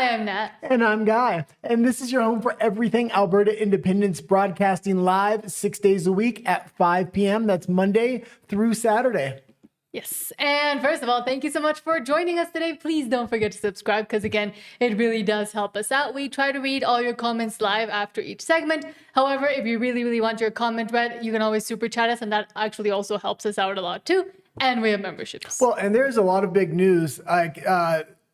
am Nat. And I'm Guy. And this is your home for everything Alberta Independence, broadcasting live 6 days a week at 5 p.m. That's Monday through Saturday. Yes. And first of all, thank you so much for joining us today. Please don't forget to subscribe because, again, it really does help us out. We try to read all your comments live after each segment. However, if you really, really want your comment read, you can always super chat us, and that actually also helps us out a lot too. And we have memberships. Well, and there's a lot of big news.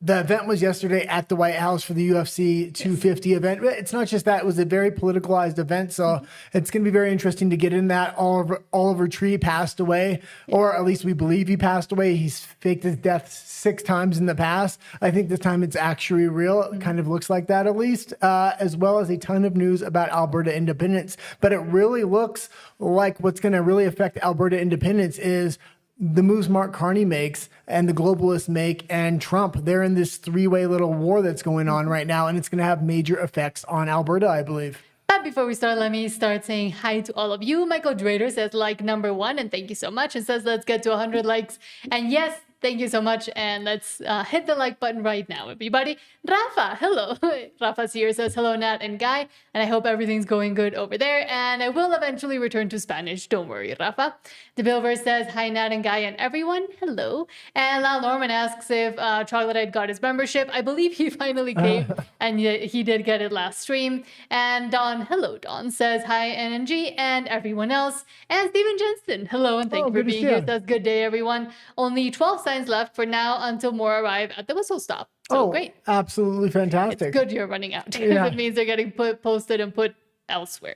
The event was yesterday at the White House for the UFC 250 event. It's not just that. It was a very politicalized event. So it's going to be very interesting to get in that. Oliver Tree passed away, or at least we believe he passed away. He's faked his death 6 times in the past. I think this time it's actually real. It kind of looks like that, at least, as well as a ton of news about Alberta independence. But it really looks like what's going to really affect Alberta independence is the moves Mark Carney makes and the globalists make and Trump. They're in this 3-way little war that's going on right now, and it's going to have major effects on Alberta, I believe. But before we start, let me start saying hi to all of you. Michael Drader says like number 1, and thank you so much, and says let's get to 100 likes. And yes, thank you so much, and let's hit the like button right now, everybody. Rafa, hello. Rafa's here, says hello, Nat and Guy, and I hope everything's going good over there, and I will eventually return to Spanish. Don't worry, Rafa. The Bilver says hi, Nat and Guy, and everyone. Hello. And Lal Norman asks if Troglodyte got his membership. I believe he finally came, and he did get it last stream. And Don, hello, Don, says hi, NNG, and everyone else. And Steven Jensen, hello, and thank you for being here. Says good day, everyone. Only 12 signs left for now until more arrive at the whistle stop. So great. Absolutely fantastic. It's good you're running out because it means they're getting posted and put elsewhere.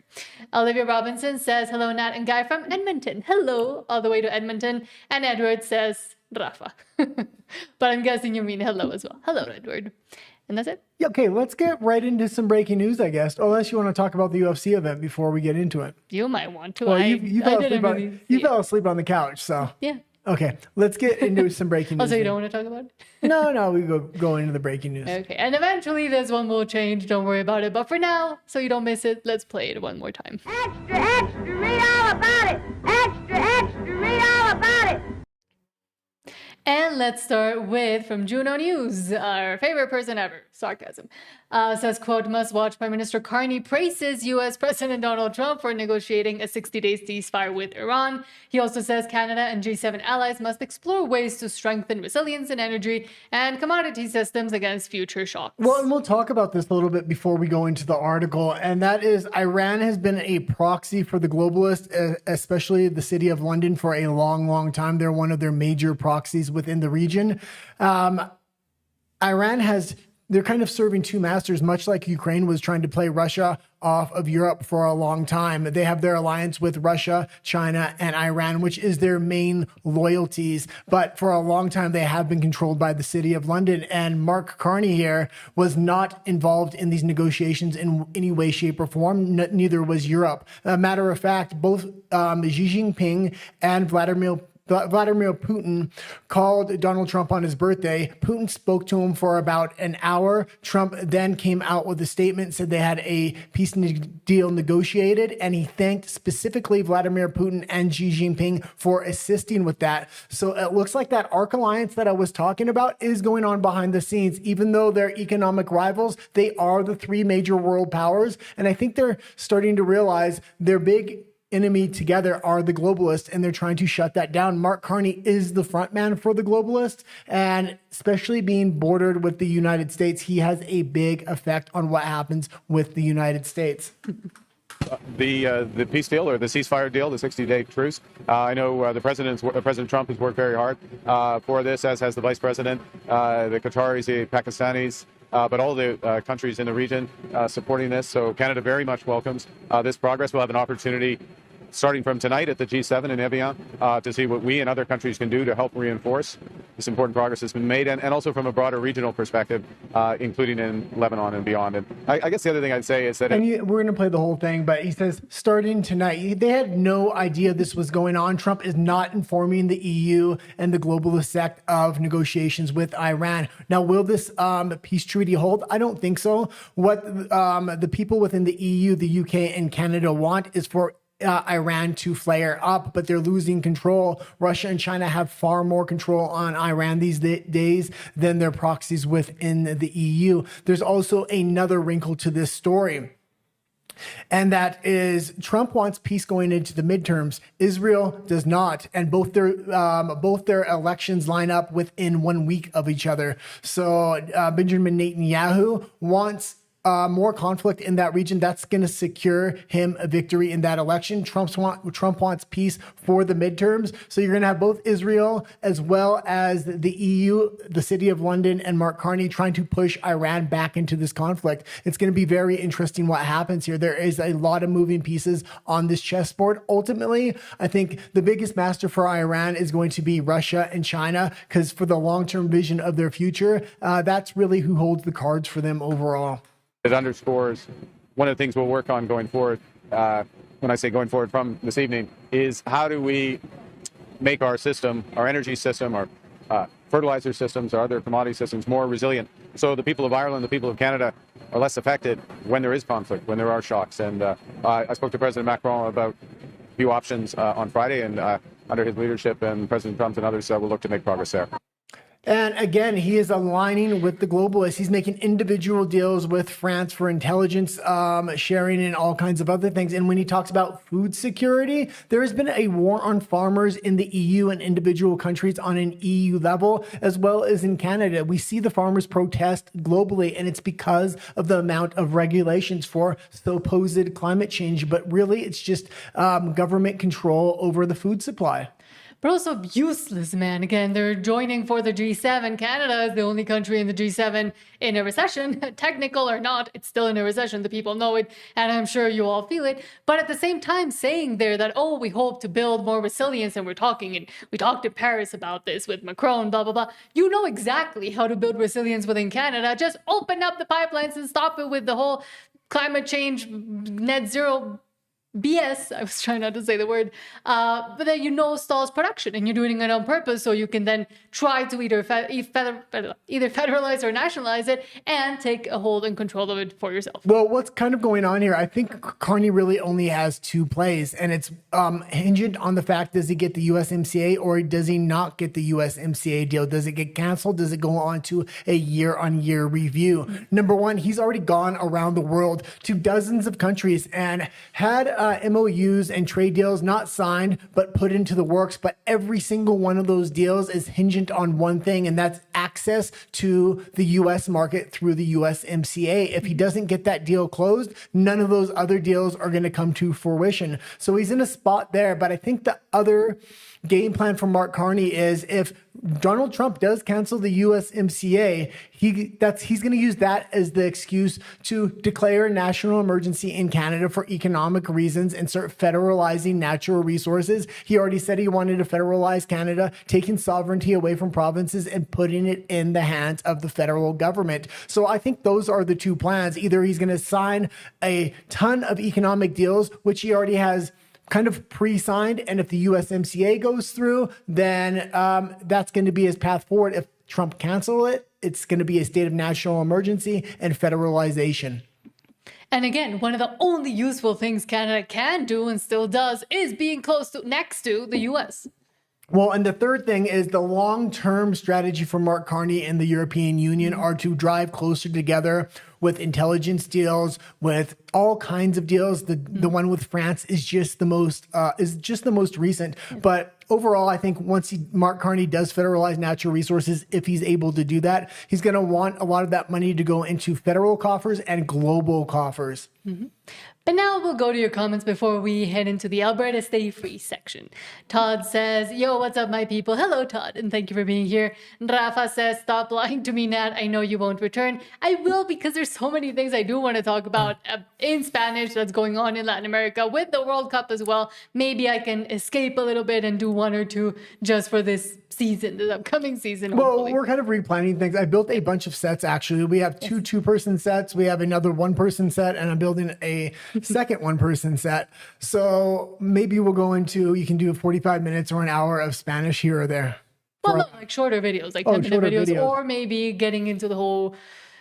Olivia Robinson says, hello, Nat and Guy from Edmonton. Hello, all the way to Edmonton. And Edward says, Rafa. But I'm guessing you mean hello as well. Hello, Edward. And that's it. Yeah, okay, let's get right into some breaking news, I guess. Unless you want to talk about the UFC event before we get into it. You might want to. Well, you fell asleep on the couch, so. Yeah. Okay, let's get into some breaking news. Also, you don't want to talk about it? No, we go into the breaking news. Okay, and eventually this one will change. Don't worry about it. But for now, so you don't miss it, let's play it one more time. Extra, extra, read all about it. Extra, extra, read all about it. And let's start with from Juno News, our favorite person ever. Sarcasm. Says, quote, must watch Prime Minister Carney praises U.S. President Donald Trump for negotiating a 60-day ceasefire with Iran. He also says Canada and G7 allies must explore ways to strengthen resilience in energy and commodity systems against future shocks. Well, and we'll talk about this a little bit before we go into the article, and that is Iran has been a proxy for the globalists, especially the city of London, for a long, long time. They're one of their major proxies within the region. They're kind of serving 2 masters, much like Ukraine was trying to play Russia off of Europe for a long time. They have their alliance with Russia, China, and Iran, which is their main loyalties. But for a long time, they have been controlled by the city of London. And Mark Carney here was not involved in these negotiations in any way, shape, or form. Neither was Europe. A matter of fact, both Xi Jinping and Vladimir Putin called Donald Trump on his birthday. Putin spoke to him for about an hour. Trump then came out with a statement, said they had a peace deal negotiated, and he thanked specifically Vladimir Putin and Xi Jinping for assisting with that. So it looks like that ARC alliance that I was talking about is going on behind the scenes. Even though they're economic rivals, they are the 3 major world powers, and I think they're starting to realize their big enemy together are the globalists, and they're trying to shut that down. Mark Carney is the front man for the globalists, and especially being bordered with the United States, he has a big effect on what happens with the United States. The peace deal or the ceasefire deal, the 60-day truce. I know President Trump has worked very hard for this, as has the Vice President, the Qataris, the Pakistanis, but all the countries in the region supporting this. So Canada very much welcomes this progress. We'll have an opportunity starting from tonight at the G7 in Evian to see what we and other countries can do to help reinforce this important progress that's been made, and also from a broader regional perspective, including in Lebanon and beyond. And I guess the other thing I'd say is that... we're going to play the whole thing, but he says, starting tonight, they had no idea this was going on. Trump is not informing the EU and the globalist sect of negotiations with Iran. Now, will this peace treaty hold? I don't think so. What the people within the EU, the UK, and Canada want is for Iran to flare up, but they're losing control. Russia and China have far more control on Iran these days than their proxies within the EU. There's also another wrinkle to this story. And that is Trump wants peace going into the midterms. Israel does not, and both their elections line up within 1 week of each other. So Benjamin Netanyahu wants more conflict in that region. That's going to secure him a victory in that election. Trump wants peace for the midterms. So you're going to have both Israel as well as the EU, the City of London, and Mark Carney trying to push Iran back into this conflict. It's going to be very interesting what happens here. There is a lot of moving pieces on this chessboard. Ultimately, I think the biggest master for Iran is going to be Russia and China, because for the long-term vision of their future, that's really who holds the cards for them overall. It underscores one of the things we'll work on going forward. When I say going forward from this evening, is how do we make our system, our energy system, our fertilizer systems, our other commodity systems more resilient, so the people of Ireland, the people of Canada are less affected when there is conflict, when there are shocks. And I spoke to President Macron about a few options on Friday, and under his leadership and President Trump and others, we'll look to make progress there. And again, he is aligning with the globalists. He's making individual deals with France for intelligence sharing and all kinds of other things. And when he talks about food security, there has been a war on farmers in the EU and individual countries on an EU level, as well as in Canada. We see the farmers protest globally, and it's because of the amount of regulations for supposed climate change. But really, it's just government control over the food supply. But also useless, man. Again, they're joining for the G7. Canada is the only country in the G7 in a recession. Technical or not, it's still in a recession. The people know it, and I'm sure you all feel it. But at the same time, saying there that, oh, we hope to build more resilience, and we talked in Paris about this with Macron, blah, blah, blah. You know exactly how to build resilience within Canada. Just open up the pipelines and stop it with the whole climate change, net zero BS. I was trying not to say the word, but then stalls production, and you're doing it on purpose so you can then try to either federalize or nationalize it and take a hold and control of it for yourself. Well, what's kind of going on here, I think Carney really only has two plays, and it's hinged on the fact, does he get the USMCA or does he not get the USMCA deal? Does it get canceled? Does it go on to a year-on-year review? Number one, he's already gone around the world to dozens of countries and had MOUs and trade deals not signed but put into the works, but every single one of those deals is hinged on one thing, and that's access to the US market through the USMCA. If he doesn't get that deal closed, none of those other deals are going to come to fruition. So he's in a spot there, but I think the other game plan for Mark Carney is if Donald Trump does cancel the USMCA, he's going to use that as the excuse to declare a national emergency in Canada for economic reasons and start federalizing natural resources. He already said he wanted to federalize Canada, taking sovereignty away from provinces and putting it in the hands of the federal government. So I think those are the two plans. Either he's going to sign a ton of economic deals, which he already has kind of pre-signed, and if the USMCA goes through, then that's going to be his path forward. If Trump cancels it, it's going to be a state of national emergency and federalization. And again, one of the only useful things Canada can do and still does is being next to the US. Well, and the third thing is the long-term strategy for Mark Carney and the European Union are to drive closer together with intelligence deals, with all kinds of deals. The one with France is just the most recent. But overall, I think once Mark Carney does federalize natural resources, if he's able to do that, he's going to want a lot of that money to go into federal coffers and global coffers. Mm-hmm. But now we'll go to your comments before we head into the Alberta Stay Free section. Todd says, yo, what's up, my people? Hello, Todd, and thank you for being here. Rafa says, stop lying to me, Nat. I know you won't return. I will, because there's so many things I do want to talk about in Spanish that's going on in Latin America with the World Cup as well. Maybe I can escape a little bit and do one or two just for this season, the upcoming season. Well, hopefully. we're kind of replanning things. I built a bunch of sets, actually. We have two two-person sets. We have another one-person set, and I'm building a second one-person set. So maybe we'll go into, you can do 45 minutes or an hour of Spanish here or there. Well, no, like shorter videos, like 10-minute videos, or maybe getting into the whole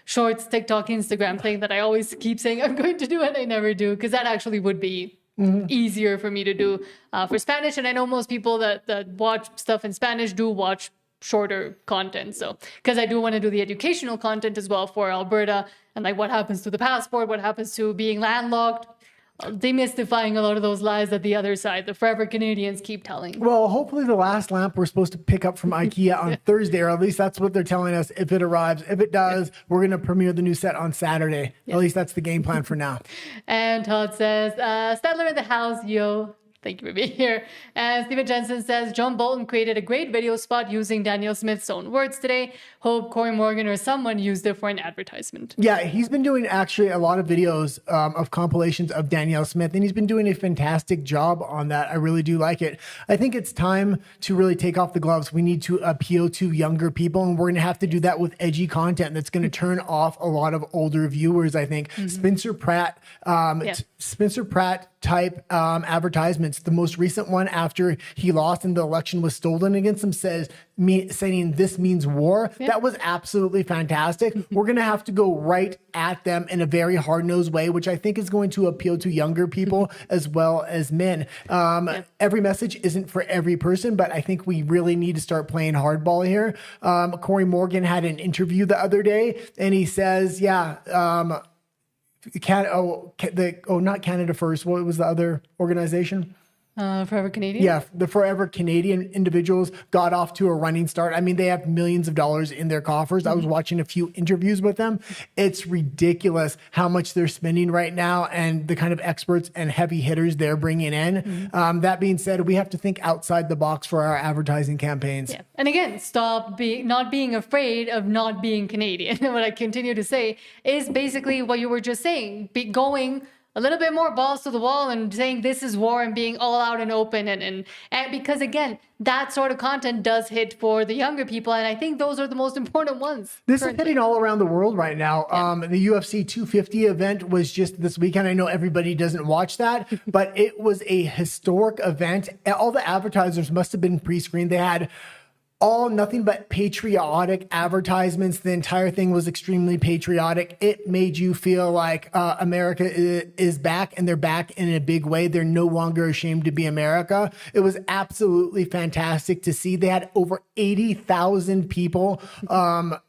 Shorts, TikTok, Instagram thing that I always keep saying I'm going to do and I never do, because that actually would be easier for me to do for Spanish. And I know most people that watch stuff in Spanish do watch shorter content. So, because I do want to do the educational content as well for Alberta, and like what happens to the passport, what happens to being landlocked, demystifying a lot of those lies that the other side, the forever Canadians, keep telling. Well, hopefully the last lamp we're supposed to pick up from IKEA on Thursday, or at least that's what they're telling us if it arrives. If it does, we're going to premiere the new set on Saturday. At least that's the game plan for now. And Todd says, Stadler in the house, yo. Thank you for being here. And Stephen Jensen says, John Bolton created a great video spot using Danielle Smith's own words today. Hope Corey Morgan or someone used it for an advertisement. Yeah, he's been doing actually a lot of videos of compilations of Danielle Smith, and he's been doing a fantastic job on that. I really do like it. I think it's time to really take off the gloves. We need to appeal to younger people, and we're going to have to do that with edgy content that's going to turn off a lot of older viewers, I think. Spencer Pratt type advertisements. The most recent one after he lost and the election was stolen against him saying this means war. That was absolutely fantastic. We're going to have to go right at them in a very hard-nosed way, which I think is going to appeal to younger people as well as men. Every message isn't for every person, but I think we really need to start playing hardball here. Corey Morgan had an interview the other day, and he says, not Canada First. What was the other organization? Forever Canadian? Yeah, the Forever Canadian individuals got off to a running start. I mean, they have millions of dollars in their coffers. I was watching a few interviews with them. It's ridiculous how much they're spending right now and the kind of experts and heavy hitters they're bringing in. That being said, we have to think outside the box for our advertising campaigns. Yeah. And again, stop not being afraid of not being Canadian. What I continue to say is basically what you were just saying, going a little bit more balls to the wall and saying this is war and being all out and open and because again, that sort of content does hit for the younger people, and I think those are the most important ones. This is hitting all around the world right now. The UFC 250 event was just this weekend. I know everybody doesn't watch that, but it was a historic event. All the advertisers must have been pre-screened. They had nothing but patriotic advertisements. The entire thing was extremely patriotic. It made you feel like America is back, and they're back in a big way. They're no longer ashamed to be America. It was absolutely fantastic to see. They had over 80,000 people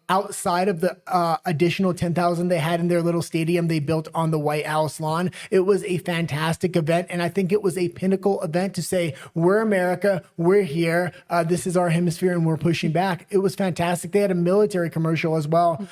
outside of the additional 10,000 they had in their little stadium they built on the White House lawn. It was a fantastic event, and I think it was a pinnacle event to say, we're America, we're here, this is our hemisphere, and we're pushing back. It was fantastic. They had a military commercial as well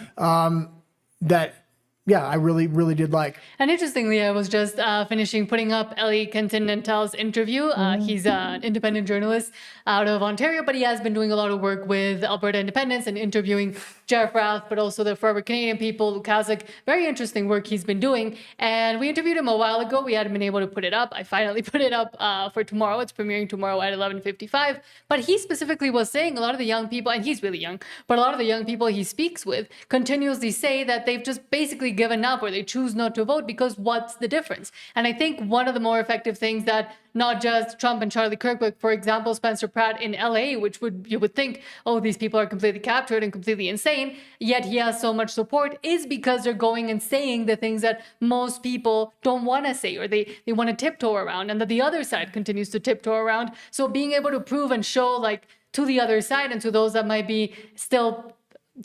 I really, really did like. And interestingly, I was just finishing putting up Ellie Continental's interview. He's an independent journalist out of Ontario, but he has been doing a lot of work with Alberta Independence and interviewing Jeff Rath, but also the Forever Canadian people, Lukaszuk. Very interesting work he's been doing. And we interviewed him a while ago. We hadn't been able to put it up. I finally put it up for tomorrow. It's premiering tomorrow at 11:55. But he specifically was saying a lot of the young people, and he's really young, but a lot of the young people he speaks with continuously say that they've just basically given up or they choose not to vote because what's the difference? And I think one of the more effective things that not just Trump and Charlie Kirk, but for example, Spencer Pratt in LA, which you would think, oh, these people are completely captured and completely insane, yet he has so much support, is because they're going and saying the things that most people don't want to say or they want to tiptoe around, and that the other side continues to tiptoe around. So being able to prove and show like to the other side and to those that might be still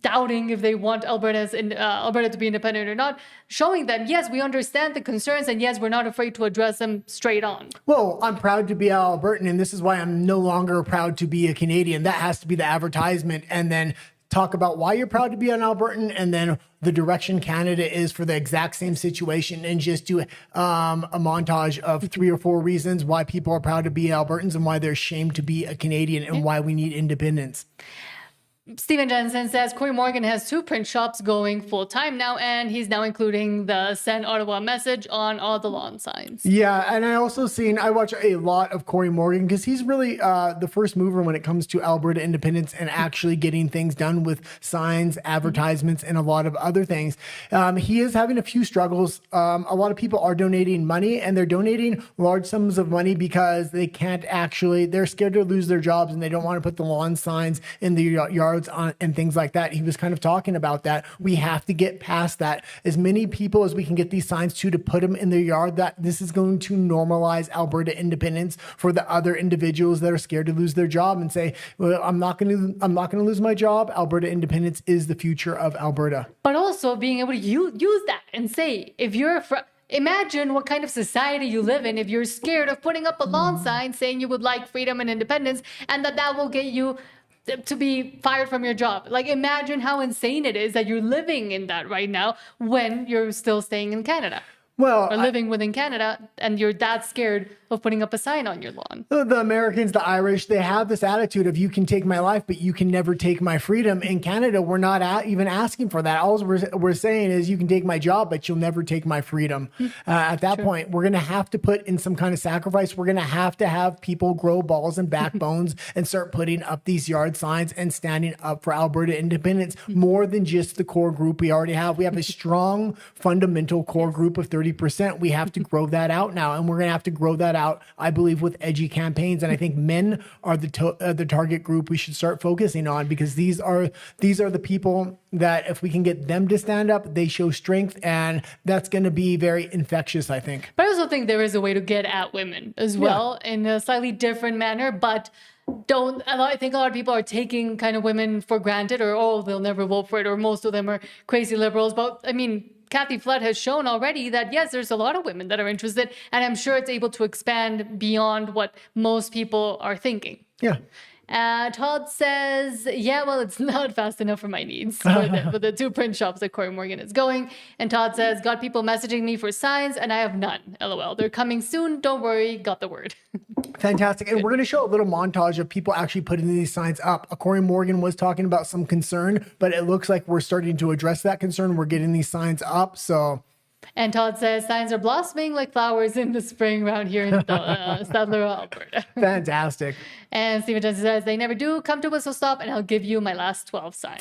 doubting if they want Alberta to be independent or not, showing them, yes, we understand the concerns, and yes, we're not afraid to address them straight on. Well, I'm proud to be an Albertan, and this is why I'm no longer proud to be a Canadian. That has to be the advertisement, and then talk about why you're proud to be an Albertan, and then the direction Canada is for the exact same situation, and just do a montage of 3 or 4 reasons why people are proud to be Albertans and why they're ashamed to be a Canadian and why we need independence. Stephen Jensen says Corey Morgan has 2 print shops going full time now, and he's now including the Send Ottawa message on all the lawn signs. Yeah, and I watch a lot of Corey Morgan because he's really the first mover when it comes to Alberta independence and actually getting things done with signs, advertisements, and a lot of other things. He is having a few struggles. A lot of people are donating money, and they're donating large sums of money because they're scared to lose their jobs, and they don't want to put the lawn signs in the yards yards and things like that. He was kind of talking about that. We have to get past that. As many people as we can get these signs to put them in their yard, that this is going to normalize Alberta independence for the other individuals that are scared to lose their job and say, well, I'm not going to lose my job. Alberta independence is the future of Alberta. But also being able to use that and say, if you're imagine what kind of society you live in if you're scared of putting up a lawn sign saying you would like freedom and independence, and that will get you to be fired from your job. Like, imagine how insane it is that you're living in that right now when you're still staying in Canada. Well, or living within Canada, and you're that scared of putting up a sign on your lawn. The Americans, the Irish, they have this attitude of you can take my life, but you can never take my freedom. In Canada, we're not even asking for that. All we're saying is you can take my job, but you'll never take my freedom. At that point, we're going to have to put in some kind of sacrifice. We're going to have people grow balls and backbones and start putting up these yard signs and standing up for Alberta independence more than just the core group we already have. We have a strong, fundamental core group of 30%. We have to grow that out now, and we're going to have to grow that out, I believe, with edgy campaigns. And I think men are the target group we should start focusing on, because these are the people that if we can get them to stand up, they show strength, and that's going to be very infectious, I think. But I also think there is a way to get at women as well in a slightly different manner, but I think a lot of people are taking kind of women for granted, or, oh, they'll never vote for it, or most of them are crazy liberals. But I mean, Kathy Flood has shown already that, yes, there's a lot of women that are interested, and I'm sure it's able to expand beyond what most people are thinking. Yeah. Todd says, yeah, well, it's not fast enough for my needs for the 2 print shops that Corey Morgan is going. And Todd says, got people messaging me for signs, and I have none. LOL. They're coming soon. Don't worry. Got the word. Fantastic. And we're going to show a little montage of people actually putting these signs up. Corey Morgan was talking about some concern, but it looks like we're starting to address that concern. We're getting these signs up. So... And Todd says, signs are blossoming like flowers in the spring around here in Sadler, Alberta. Fantastic. And Stephen Johnson says, they never do. Come to Whistle Stop and I'll give you my last 12 signs.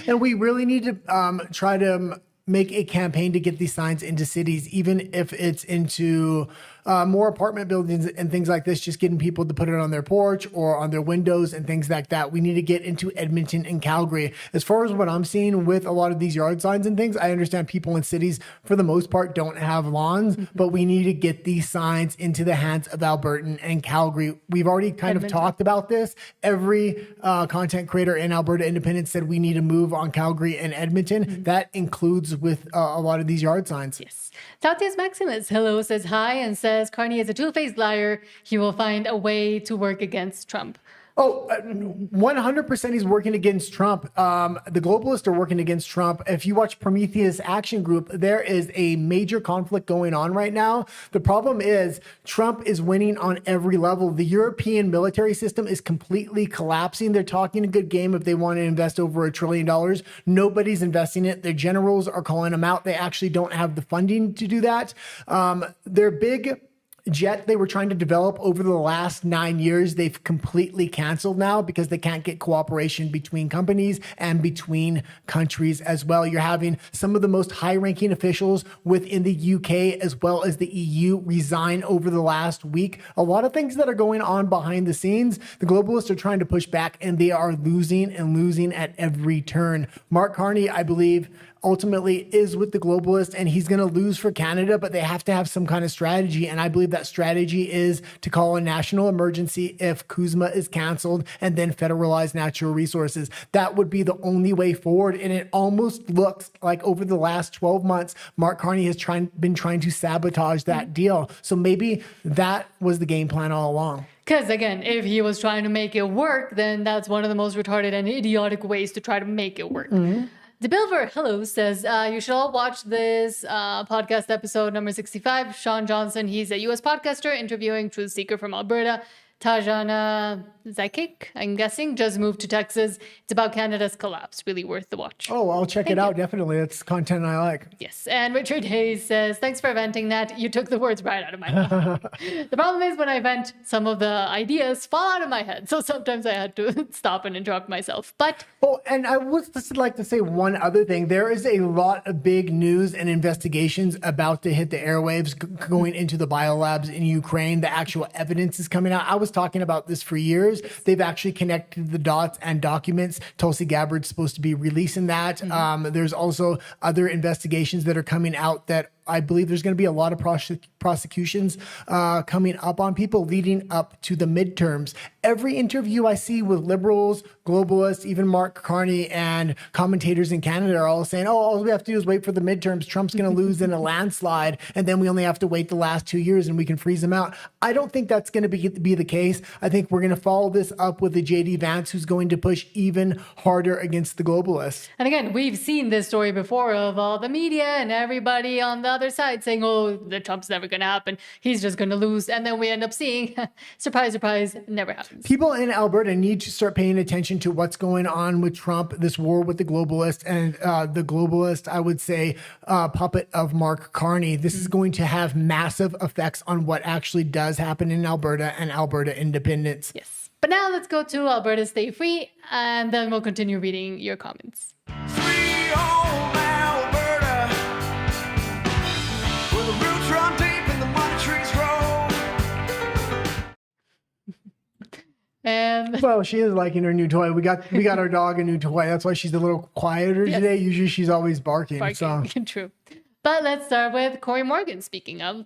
And we really need to try to make a campaign to get these signs into cities, even if it's into more apartment buildings and things like this, just getting people to put it on their porch or on their windows and things like that. We need to get into Edmonton and Calgary. As far as what I'm seeing with a lot of these yard signs and things, I understand people in cities, for the most part, don't have lawns, but we need to get these signs into the hands of Albertan and Calgary. We've already kind of talked about this. Every content creator in Alberta Independence said we need to move on Calgary and Edmonton. That includes with a lot of these yard signs. Yes. Tautius Maximus, hello, says hi and says Carney is a two-faced liar. He will find a way to work against Trump. Oh, 100% he's working against Trump. The globalists are working against Trump. If you watch Prometheus Action Group, there is a major conflict going on right now. The problem is Trump is winning on every level. The European military system is completely collapsing. They're talking a good game if they want to invest over $1 trillion. Nobody's investing it. Their generals are calling them out. They actually don't have the funding to do that. Their big jet they were trying to develop over the last 9 years, they've completely canceled now because they can't get cooperation between companies and between countries as well. You're having some of the most high-ranking officials within the UK as well as the EU resign over the last week. A lot of things that are going on behind the scenes. The globalists are trying to push back, and they are losing and losing at every turn. Mark Carney, I believe, ultimately is with the globalists, and he's going to lose for Canada, but they have to have some kind of strategy. And I believe that strategy is to call a national emergency if CUSMA is canceled and then federalize natural resources. That would be the only way forward. And it almost looks like over the last 12 months, Mark Carney has been trying to sabotage that deal. So maybe that was the game plan all along. Because again, if he was trying to make it work, then that's one of the most retarded and idiotic ways to try to make it work. The Bilver, hello, says, you should all watch this podcast episode number 65. Sean Johnson, he's a U.S. podcaster interviewing truth seeker from Alberta. Tajana Zakik, I'm guessing, just moved to Texas. It's about Canada's collapse. Really worth the watch. Oh, I'll check it out. Definitely. It's content I like. Yes. And Richard Hayes says, thanks for venting that. You took the words right out of my mouth. The problem is when I vent, some of the ideas fall out of my head. So sometimes I had to stop and interrupt myself. But oh, and I would just like to say one other thing. There is a lot of big news and investigations about to hit the airwaves going into the biolabs in Ukraine. The actual evidence is coming out. I was was talking about this for years. They've actually connected the dots and documents. Tulsi Gabbard's supposed to be releasing that. There's also other investigations that are coming out that I believe there's going to be a lot of prosecutions coming up on people leading up to the midterms. Every interview I see with liberals, globalists, even Mark Carney and commentators in Canada are all saying, oh, all we have to do is wait for the midterms. Trump's going to lose in a landslide, and then we only have to wait the last 2 years and we can freeze him out. I don't think that's going to be the case. I think we're going to follow this up with the J.D. Vance, who's going to push even harder against the globalists. And again, we've seen this story before of all the media and everybody on the other side saying, oh, the Trump's never going to happen. He's just going to lose. And then we end up seeing, surprise, surprise, never happens. People in Alberta need to start paying attention to what's going on with Trump, this war with the globalist, and the globalist, I would say, puppet of Mark Carney. This is going to have massive effects on what actually does happen in Alberta and Alberta independence. Yes. But now let's go to Alberta Stay Free, and then we'll continue reading your comments. Free home Alberta, where the roots run deep and the money trees grow. And Well, she is liking her new toy. We got our dog a new toy. That's why she's a little quieter today. Usually she's always barking. So. True. But let's start with Corey Morgan, speaking of,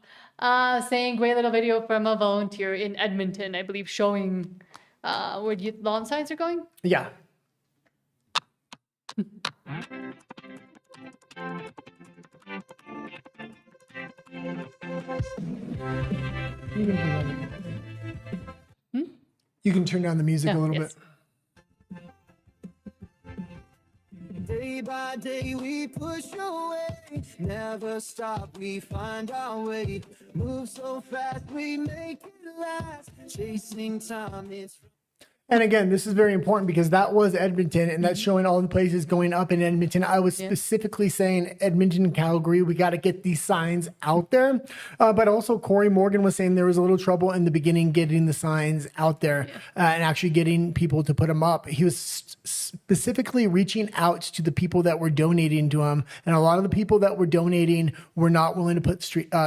saying great little video from a volunteer in Edmonton, I believe, showing where lawn signs are going. Yeah. You can turn down the music a little bit. Day by day we push away, never stop, we find our way, move so fast we make it last, chasing time, it's... And again, this is very important because that was Edmonton, and that's showing all the places going up in Edmonton. I was specifically saying Edmonton and Calgary, we got to get these signs out there. But also Corey Morgan was saying there was a little trouble in the beginning getting the signs out there and actually getting people to put them up. He was specifically reaching out to the people that were donating to him. And a lot of the people that were donating were not willing to put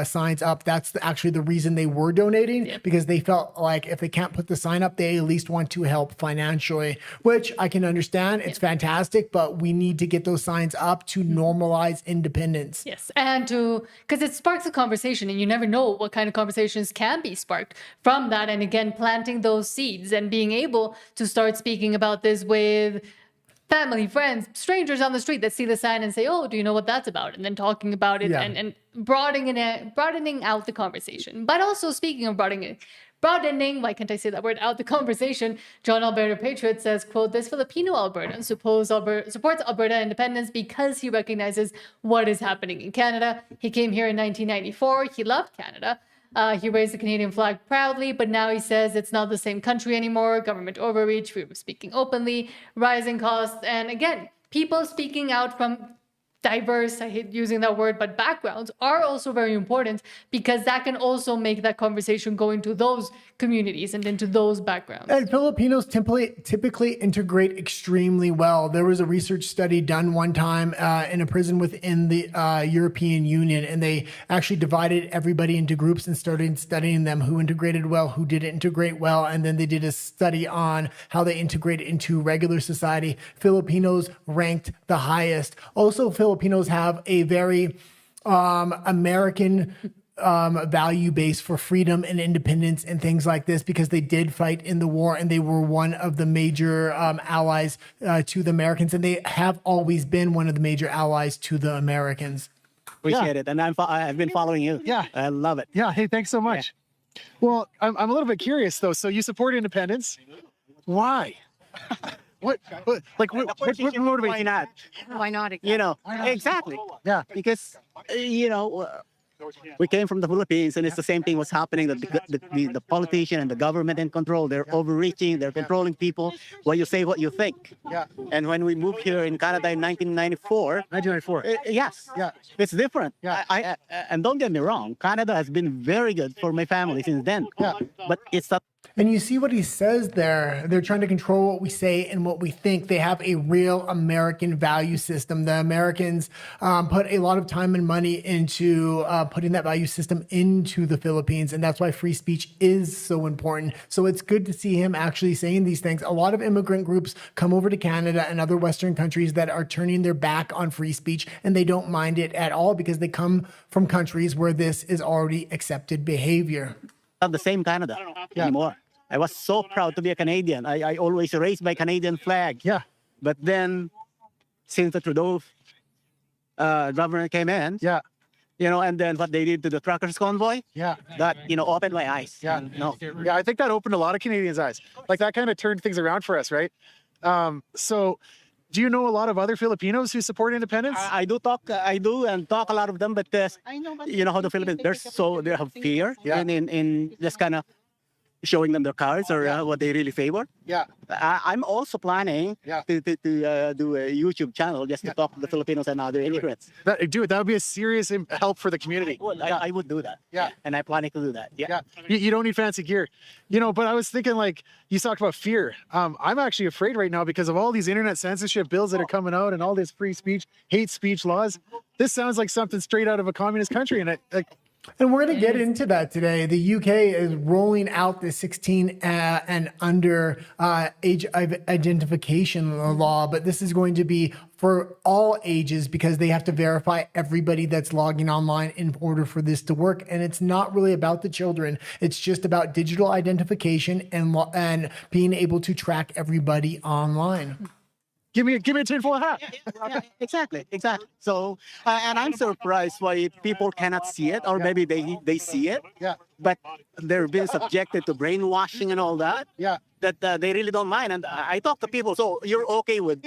signs up. That's actually the reason they were donating, because they felt like if they can't put the sign up, they at least want to help financially, which I can understand. It's fantastic, but we need to get those signs up to normalize independence. Yes, and because it sparks a conversation, and you never know what kind of conversations can be sparked from that. And again, planting those seeds and being able to start speaking about this with family, friends, strangers on the street that see the sign and say, oh, do you know what that's about? And then talking about it and broadening out the conversation. But also, speaking of broadening, why can't I say that word, out the conversation, John Alberta Patriot says, quote, this Filipino Albertan supports Alberta independence because he recognizes what is happening in Canada. He came here in 1994. He loved Canada. He raised the Canadian flag proudly, but now he says it's not the same country anymore. Government overreach, freedom of speaking openly, rising costs, and again, people speaking out from diverse, I hate using that word, but backgrounds are also very important, because that can also make that conversation go into those communities and into those backgrounds. And Filipinos typically integrate extremely well. There was a research study done one time in a prison within the European Union, and they actually divided everybody into groups and started studying them, who integrated well, who didn't integrate well, and then they did a study on how they integrate into regular society. Filipinos ranked the highest. Also, Filipinos have a very American value base for freedom and independence and things like this, because they did fight in the war and they were one of the major allies to the Americans, and they have always been one of the major allies to the Americans. Appreciate it, and I've been following you. Yeah, I love it. Yeah, hey, thanks so much. Well, I'm a little bit curious though. So you support independence? Why? What motivates? Why not? Why not? You know, exactly. Yeah. Because, we came from the Philippines, and it's the same thing what's happening. The politician and the government in control. They're overreaching. They're controlling people. Well, you say what you think. Yeah. And when we moved here in Canada in 1994. 1994. Yes. Yeah. It's different. Yeah. And don't get me wrong, Canada has been very good for my family since then. Yeah. But it's that And you see what he says there. They're trying to control what we say and what we think. They have a real American value system. The Americans put a lot of time and money into putting that value system into the Philippines. And that's why free speech is so important. So it's good to see him actually saying these things. A lot of immigrant groups come over to Canada and other Western countries that are turning their back on free speech, and they don't mind it at all because they come from countries where this is already accepted behavior. Not the same Canada anymore. I was so proud to be a Canadian. I always raised my Canadian flag. Yeah. But then, since the Trudeau government came in, Yeah. and then what they did to the truckers convoy, Yeah. that, opened my eyes. Yeah. No. Yeah, I think that opened a lot of Canadians' eyes. Like that kind of turned things around for us, right? So do you know a lot of other Filipinos who support independence? I do talk a lot of them, but you know how the Philippines, they have fear in just kind of showing them their cards or what they really favor. Yeah. I'm also planning to do a YouTube channel just to talk to the Filipinos and other immigrants. That would be a serious help for the community. I would do that. Yeah. And I'm planning to do that. Yeah. You don't need fancy gear. But I was thinking, like, you talked about fear. I'm actually afraid right now because of all these internet censorship bills that are coming out and all this free speech, hate speech laws. This sounds like something straight out of a communist country. And And we're going to get into that today. The UK is rolling out the 16 and under age identification law, but this is going to be for all ages because they have to verify everybody that's logging online in order for this to work. And it's not really about the children. It's just about digital identification and being able to track everybody online. Give me a tinfoil hat. Yeah, exactly. So, and I'm surprised why people cannot see it, or maybe they see it. Yeah. But they're being subjected to brainwashing and all that. Yeah. That they really don't mind. And I talk to people. So you're okay with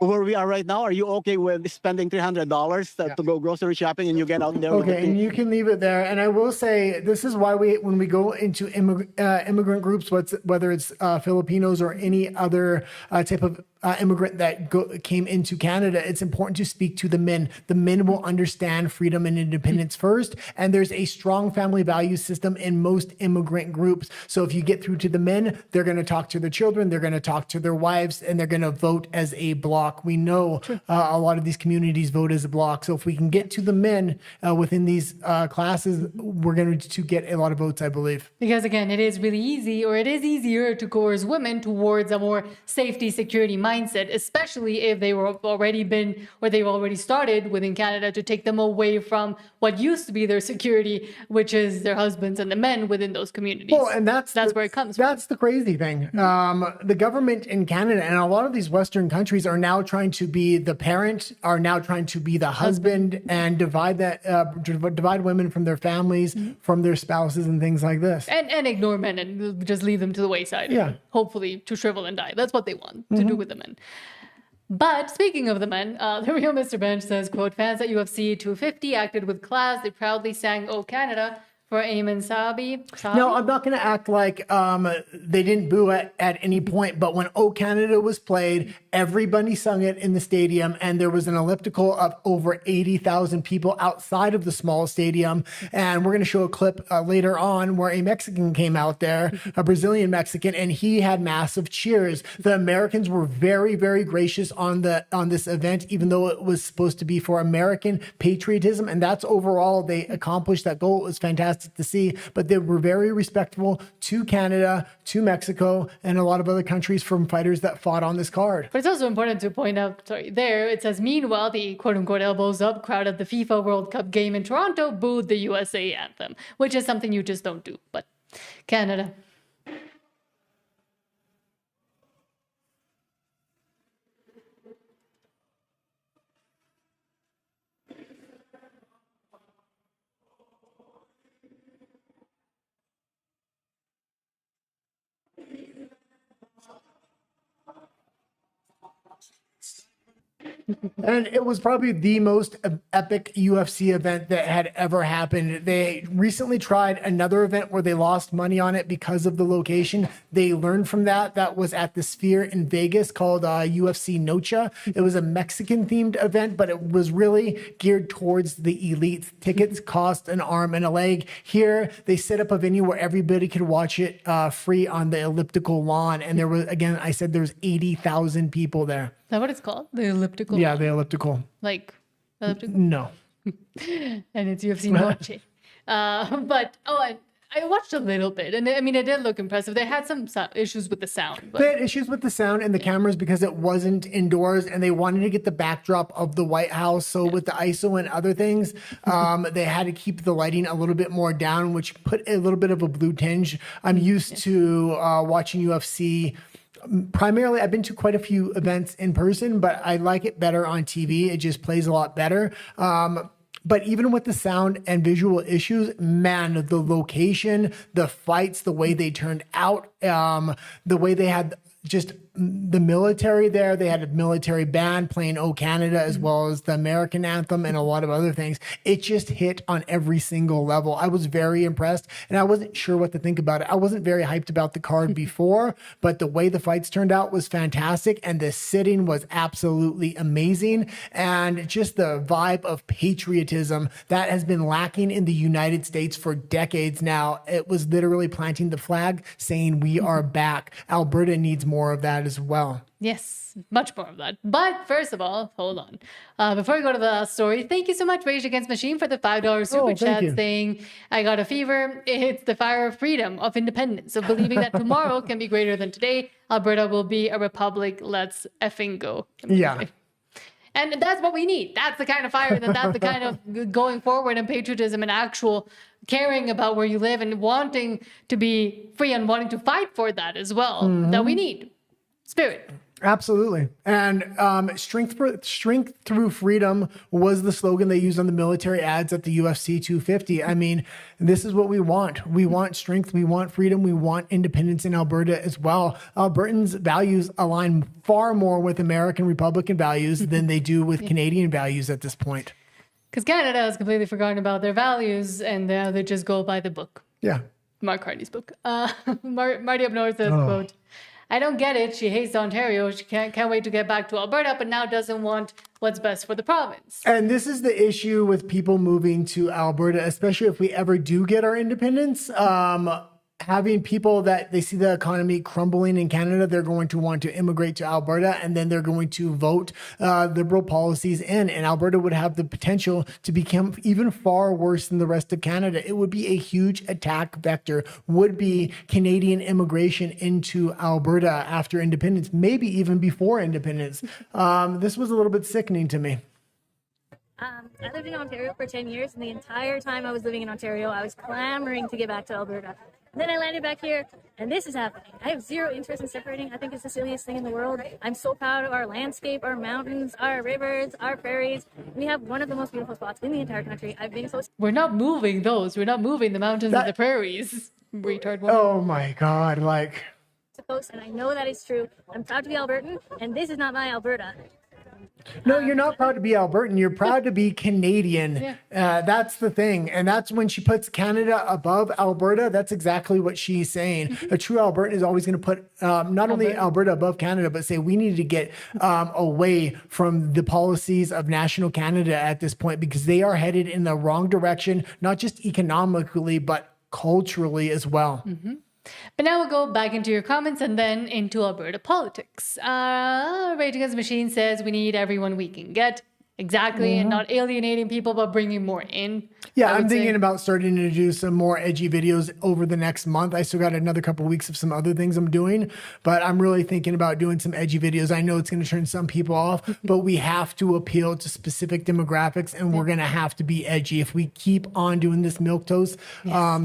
where we are right now? Are you okay with spending $300 to go grocery shopping and you get out there? Okay, and you can leave it there. And I will say, this is why when we go into immigrant groups, whether it's Filipinos or any other type of immigrant that came into Canada, it's important to speak to the men. The men will understand freedom and independence first. And there's a strong family value system in most immigrant groups. So if you get through to the men, they're going to talk to their children, they're going to talk to their wives, and they're going to vote as a block. We know a lot of these communities vote as a block. So if we can get to the men within these classes, we're going to get a lot of votes, I believe. Because again, it is really easy, or it is easier to coerce women towards a more safety, security mindset, especially if they've already started within Canada to take them away from what used to be their security, which is their husbands and the men within those communities. Well, and that's where it comes from. That's the crazy thing. The government in Canada and a lot of these Western countries are now trying to be the parent, are now trying to be the husband, and divide women from their families, from their spouses, and things like this. And ignore men and just leave them to the wayside. Yeah. Hopefully to shrivel and die. That's what they want to do with the men. But speaking of the men, the real Mr. Bench says, quote, fans at UFC 250 acted with class. They proudly sang "Oh Canada" for Eamon Sabi. No, I'm not going to act like they didn't boo at any point, but when "Oh Canada" was played, everybody sung it in the stadium, and there was an elliptical of over 80,000 people outside of the small stadium. And we're going to show a clip later on where a Mexican came out there, a Brazilian Mexican, and he had massive cheers. The Americans were very, very gracious on this event, even though it was supposed to be for American patriotism, and that's overall they accomplished that goal. It was fantastic to see, but they were very respectful to Canada, to Mexico, and a lot of other countries from fighters that fought on this card. But it's also important to point out, there it says, meanwhile, the quote-unquote elbows up crowd at the FIFA World Cup game in Toronto booed the USA anthem, which is something you just don't do. But Canada. And it was probably the most epic UFC event that had ever happened. They recently tried another event where they lost money on it because of the location. They learned from that. That was at the Sphere in Vegas called UFC Noche. It was a Mexican themed event, but it was really geared towards the elites. Tickets cost an arm and a leg. Here, they set up a venue where everybody could watch it free on the elliptical lawn. And there was, again, I said there's 80,000 people there. Is that what it's called? The elliptical? Yeah, the elliptical. Like, elliptical? No. And it's UFC Noche. I watched a little bit, and I mean, it did look impressive. They had some issues with the sound. But... They had issues with the sound and the cameras because it wasn't indoors, and they wanted to get the backdrop of the White House. So with the ISO and other things, they had to keep the lighting a little bit more down, which put a little bit of a blue tinge. I'm used to watching UFC. Primarily, I've been to quite a few events in person, but I like it better on TV. It just plays a lot better. But even with the sound and visual issues, man, the location, the fights, the way they turned out, the way they had just the military there. They had a military band playing "O Canada" as well as the American anthem and a lot of other things. It just hit on every single level. I was very impressed, and I wasn't sure what to think about it. I wasn't very hyped about the card before, but the way the fights turned out was fantastic, and the sitting was absolutely amazing, and just the vibe of patriotism that has been lacking in the United States for decades now. It was literally planting the flag, saying we are back. Alberta needs more of that as well. Yes, much more of that. But first of all, hold on. Before we go to the last story, thank you so much, Rage Against Machine, for the $5 super chat saying, I got a fever. It's the fire of freedom, of independence, of believing that tomorrow can be greater than today. Alberta will be a republic. Let's effing go. Yeah. And that's what we need. That's the kind of fire, and that's the kind of going forward and patriotism and actual caring about where you live and wanting to be free and wanting to fight for that as well that we need. Spirit. Absolutely. And strength through freedom was the slogan they used on the military ads at the UFC 250. I mean, this is what we want. We want strength. We want freedom. We want independence in Alberta as well. Albertans' values align far more with American Republican values than they do with Canadian values at this point. Because Canada has completely forgotten about their values and they just go by the book. Yeah. Mark Carney's book. Marty up north says, quote, I don't get it. She hates Ontario. She can't wait to get back to Alberta, but now doesn't want what's best for the province. And this is the issue with people moving to Alberta, especially if we ever do get our independence. Having people that they see the economy crumbling in Canada, they're going to want to immigrate to Alberta, and then they're going to vote Liberal policies in. And Alberta would have the potential to become even far worse than the rest of Canada. It would be a huge attack vector, would be Canadian immigration into Alberta after independence, maybe even before independence. This was a little bit sickening to me. I lived in Ontario for 10 years, and the entire time I was living in Ontario, I was clamoring to get back to Alberta. Then I landed back here, and this is happening. I have zero interest in separating. I think it's the silliest thing in the world. I'm so proud of our landscape, our mountains, our rivers, our prairies. We have one of the most beautiful spots in the entire country. I've been so... We're not moving those. We're not moving the mountains and the prairies. Retard one. Oh my God, like... And I know that is true. I'm proud to be Albertan, and this is not my Alberta. No, you're not proud to be Albertan. You're proud to be Canadian. That's the thing. And that's when she puts Canada above Alberta. That's exactly what she's saying. A true Albertan is always going to put not only Alberta above Canada, but say we need to get away from the policies of national Canada at this point because they are headed in the wrong direction, not just economically, but culturally as well. But now we'll go back into your comments and then into Alberta politics. Rage Against the Machine says we need everyone we can get. Exactly, and not alienating people, but bringing more in. Yeah, I'm thinking about starting to do some more edgy videos over the next month. I still got another couple of weeks of some other things I'm doing, but I'm really thinking about doing some edgy videos. I know it's going to turn some people off, but we have to appeal to specific demographics, and we're going to have to be edgy. If we keep on doing this milquetoast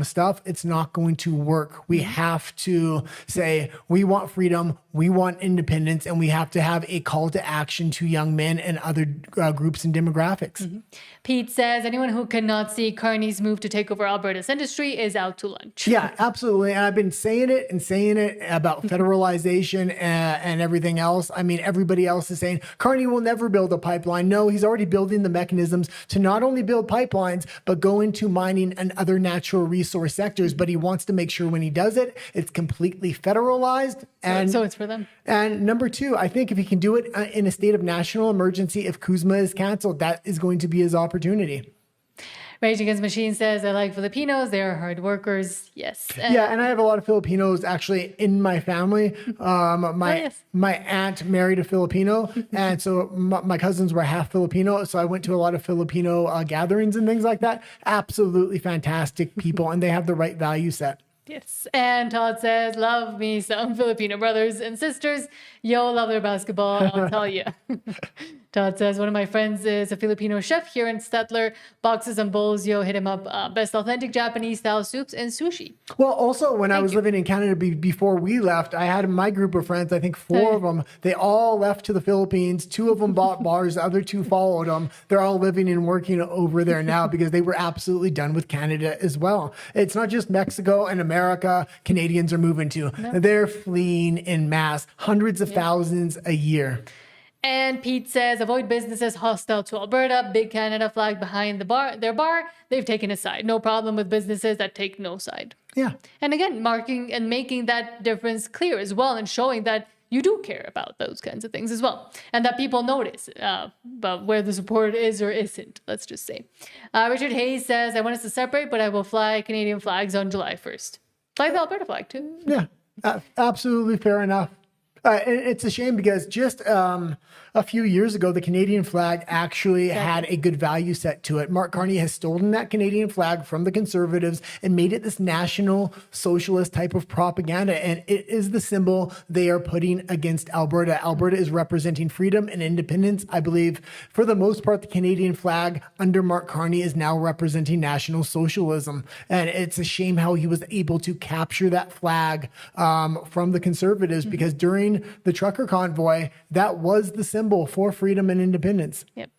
stuff, it's not going to work. We have to say we want freedom, we want independence, and we have to have a call to action to young men and other groups groups and demographics. Pete says anyone who cannot see Carney's move to take over Alberta's industry is out to lunch. Yeah, absolutely. And I've been saying it about federalization and everything else. I mean, everybody else is saying Carney will never build a pipeline. No, he's already building the mechanisms to not only build pipelines, but go into mining and other natural resource sectors. But he wants to make sure when he does it, it's completely federalized. And So it's for them. And number two, I think if he can do it in a state of national emergency, if Kuzma is canceled, that is going to be his opportunity. Rage Against Machine says, I like Filipinos. They are hard workers. Yes. Yeah, and I have a lot of Filipinos actually in my family. My aunt married a Filipino, and so my cousins were half Filipino. So I went to a lot of Filipino gatherings and things like that. Absolutely fantastic people, and they have the right value set. Yes. And Todd says, love me some Filipino brothers and sisters. Yo, love their basketball, I'll tell you. Todd says, one of my friends is a Filipino chef here in Stettler. Boxes and bowls, yo, hit him up. Best authentic Japanese style soups and sushi. Well, also when I was living in Canada before we left, I had my group of friends, I think 4 of them, they all left to the Philippines. 2 of them bought bars, the other 2 followed them. They're all living and working over there now because they were absolutely done with Canada as well. It's not just Mexico and America Canadians are moving to. No. They're fleeing in mass, hundreds of thousands a year. And Pete says, avoid businesses hostile to Alberta. Big Canada flag behind their bar. They've taken a side. No problem with businesses that take no side. Yeah. And again, marking and making that difference clear as well and showing that you do care about those kinds of things as well. And that people notice about where the support is or isn't, let's just say. Richard Hayes says, I want us to separate, but I will fly Canadian flags on July 1st. Fly the Alberta flag too. Yeah, absolutely fair enough. It's a shame because just a few years ago, the Canadian flag actually had a good value set to it. Mark Carney has stolen that Canadian flag from the Conservatives and made it this national socialist type of propaganda. And it is the symbol they are putting against Alberta. Alberta is representing freedom and independence. I believe for the most part, the Canadian flag under Mark Carney is now representing national socialism. And it's a shame how he was able to capture that flag from the Conservatives because during the trucker convoy, that was the symbol for freedom and independence. Yep.